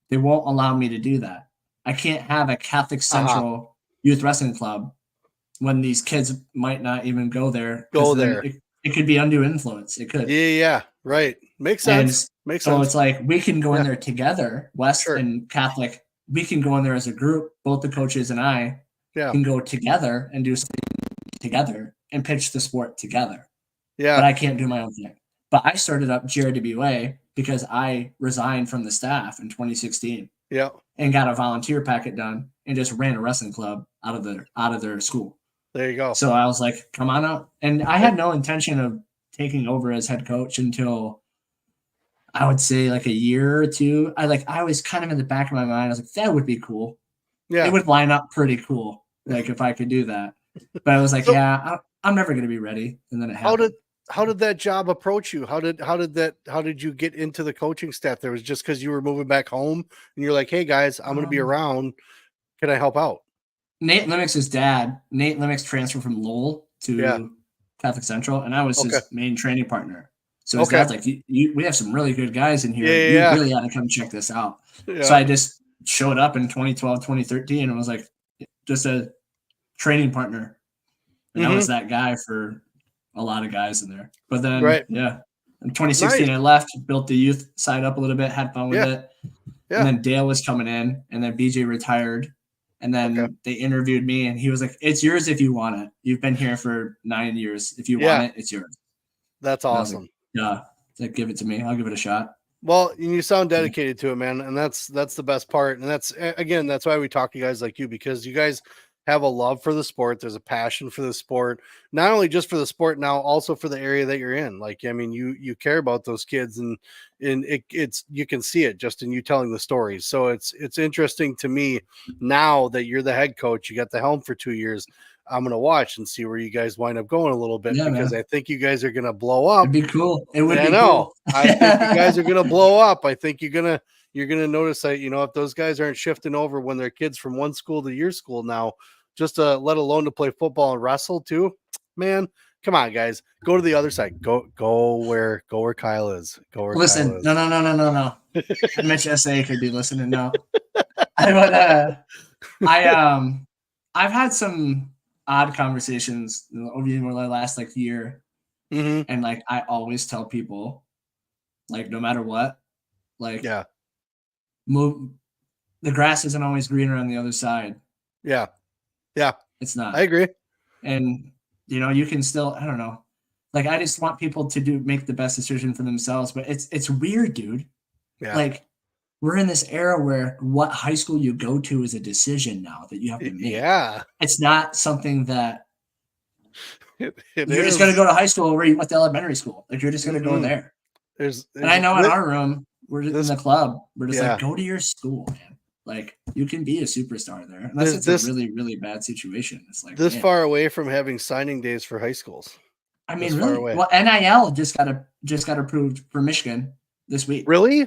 they won't allow me to do that. I can't have a Catholic Central youth wrestling club when these kids might not even go there. It could be undue influence. It could. Yeah. Right. Makes sense. So it's like we can go in there together, West and Catholic. We can go in there as a group. Both the coaches and I can go together and do something together and pitch the sport together. Yeah. But I can't do my own thing. But I started up GRWA because I resigned from the staff in 2016. Yeah. And got a volunteer packet done and just ran a wrestling club out of their school. There you go. So I was like, come on out. And I had no intention of taking over as head coach until I would say like a year or two. I was kind of in the back of my mind. I was like, that would be cool. Yeah. It would line up pretty cool. Like if I could do that. But I was like, I'm never going to be ready. And then it happened. How did that job approach you? How did you get into the coaching staff? There was just because you were moving back home and you're like, hey guys, I'm going to be around. Can I help out? Nate Limmick's dad. Nate Limmick's transferred from Lowell to Catholic Central, and I was his main training partner. So his dad's like, we have some really good guys in here. You really ought to come check this out. Yeah. So I just showed up in 2012, 2013, and was like just a training partner. And I was that guy for a lot of guys in there. But then, in 2016, I left, built the youth side up a little bit, had fun with it. Yeah. And then Dale was coming in, and then BJ retired. And then they interviewed me, and he was like, "It's yours if you want it. You've been here for 9 years. If you want it, it's yours." That's awesome. Yeah, like, give it to me. I'll give it a shot. Well, you sound dedicated to it, man, and that's the best part. And that's why we talk to guys like you, because you guys have a love for the sport. There's a passion for the sport, not only just for the sport now, also for the area that you're in. Like, I mean, you care about those kids, and it's you can see it just in you telling the stories. So it's interesting to me now that you're the head coach. You got the helm for 2 years. I'm going to watch and see where you guys wind up going a little bit, because I think you guys are going to blow up. It'd be cool. It would be cool. I think you guys are going to blow up. I think you're going to notice that, if those guys aren't shifting over when they're kids from one school to your school now, just let alone to play football and wrestle too, man, come on, guys, go to the other side. Go where Kyle is. Listen, Kyle is. No. Mitch SA could be listening now. I've had some odd conversations over the last year. Mm-hmm. And I always tell people, no matter what, move. The grass isn't always greener on the other side. Yeah. It's not. I agree. And you can still, I don't know. I just want people to make the best decision for themselves, but it's weird, dude. Yeah. We're in this era where what high school you go to is a decision now that you have to make. Yeah. It's not something that you're just going to go to high school where you went to elementary school. You're just going to go there. And I know in our room, we're in the club. We're just go to your school, man. You can be a superstar there. Unless it's a really, really bad situation. It's this far away from having signing days for high schools. I mean, really? Well, NIL just got approved for Michigan this week. Really?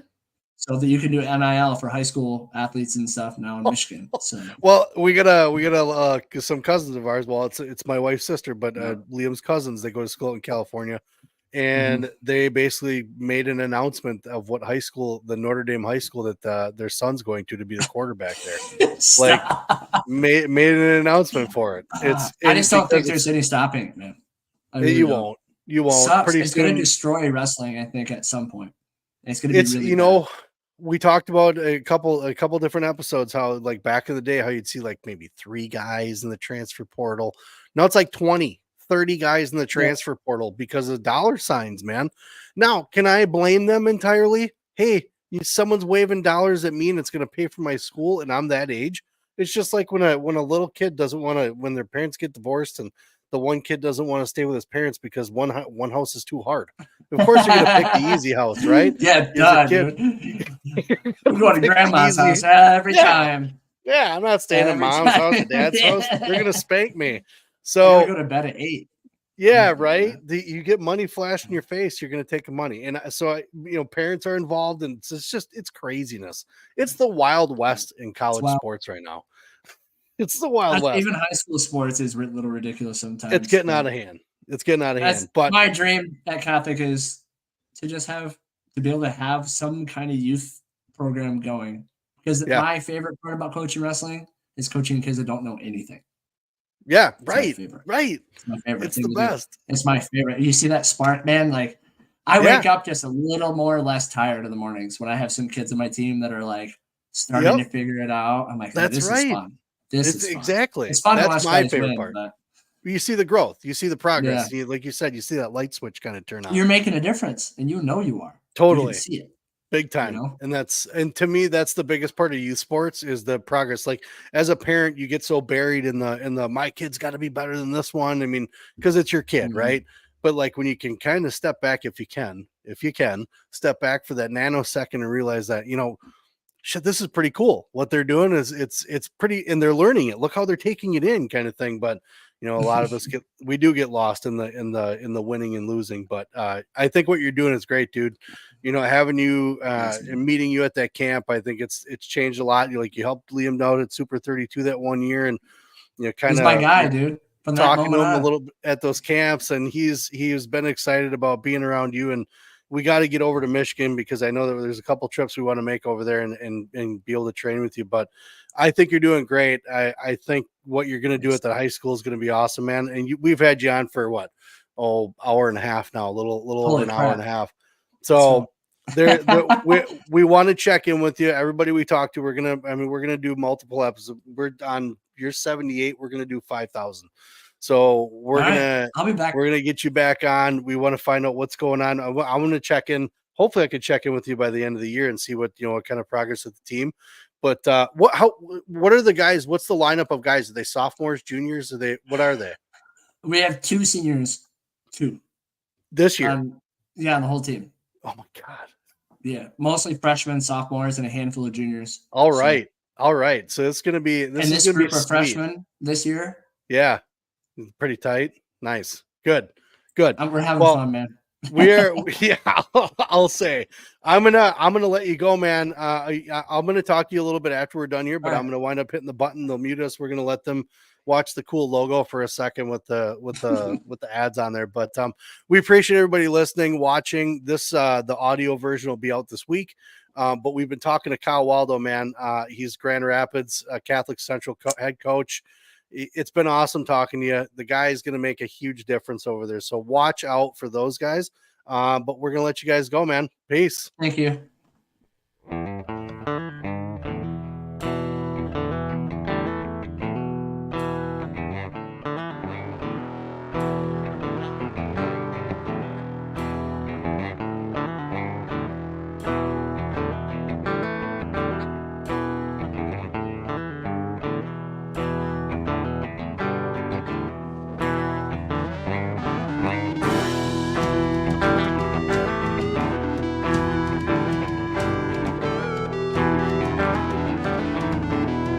So that you can do NIL for high school athletes and stuff now in Michigan. So, well, we got some cousins of ours. Well, it's my wife's sister, but Liam's cousins. They go to school in California, and they basically made an announcement of what high school, the Notre Dame high school that their son's going to be the quarterback there. Made an announcement for it. I just don't think there's any stopping it, man. Really won't. You won't. Sucks. It's going to destroy wrestling, I think, at some point. It's going to be really bad. We talked about a couple different episodes how back in the day how you'd see maybe 3 guys in the transfer portal. Now it's 20, 30 guys in the transfer portal because of dollar signs, man. Now, can I blame them entirely? Hey, someone's waving dollars at me and it's going to pay for my school and I'm that age. It's just like when a little kid doesn't want to, when their parents get divorced and the one kid doesn't want to stay with his parents because one house is too hard. Of course, you're going to pick the easy house, right? Yeah, dude. I'm going to grandma's house every time. Yeah, I'm not staying at mom's house or dad's house. They're going to spank me. So go to bed at 8. Yeah, right. You get money flashed in your face, you're going to take the money. And so, parents are involved, and it's craziness. It's the Wild West in college sports right now. It's the Wild West. Even high school sports is a little ridiculous sometimes. It's getting out of hand. But my dream at Catholic is to be able to have some kind of youth program going. Because my favorite part about coaching wrestling is coaching kids that don't know anything. Yeah, right. Right. It's my favorite. It's the best. It's my favorite. You see that spark, man? I wake up just a little more or less tired in the mornings when I have some kids on my team that are starting to figure it out. I'm like, that's this right. is fun. This is fun. Exactly. It's fun. That's to my favorite part. But you see the growth. You see the progress. Like you said, you see that light switch kind of turn on. You're making a difference, and you are. Totally. You can see it. Big time. And to me, that's the biggest part of youth sports is the progress. As a parent, you get so buried in the my kid's got to be better than this one. I mean, because it's your kid, right? But when you can kind of step back, if you can step back for that nanosecond and realize that, shit, this is pretty cool. What they're doing is it's pretty, and they're learning it. Look how they're taking it in, kind of thing. But a lot of us we do get lost in the winning and losing. But I think what you're doing is great, dude. Having you and meeting you at that camp, I think it's changed a lot. You helped Liam out at Super 32 that one year, and kind of my guy, dude. From talking to him a little bit at those camps, and he's been excited about being around you. And we got to get over to Michigan because I know that there's a couple trips we want to make over there and be able to train with you. But I think you're doing great. I think what you're going to do at the high school is going to be awesome, man. And we've had you on for hour and a half now, a little over an hour and a half. So We want to check in with you. Everybody we talk to, we're gonna do multiple episodes. We're on you're 78. We're gonna do 5,000. So I'll be back. We're gonna get you back on. We want to find out what's going on. I'm gonna check in. Hopefully, I can check in with you by the end of the year and see what kind of progress with the team. But what are the guys? What's the lineup of guys? Are they sophomores, juniors? What are they? We have 2 seniors, 2 this year. Yeah, the whole team. Oh my god. Yeah, mostly freshmen, sophomores, and a handful of juniors. All right. So it's gonna be this group of freshmen this year. Yeah, pretty tight. Nice. Good. We're having fun, man. Yeah. I'll say I'm gonna let you go, man. I'm gonna talk to you a little bit after we're done here, but I'm gonna wind up hitting the button. They'll mute us. We're gonna let them watch the cool logo for a second with the ads on there. But we appreciate everybody listening, watching this. The audio version will be out this week. But we've been talking to Kyle Waldo, man. He's Grand Rapids Catholic Central head coach. It's been awesome talking to you. The guy is going to make a huge difference over there. So watch out for those guys. But we're going to let you guys go, man. Peace. Thank you.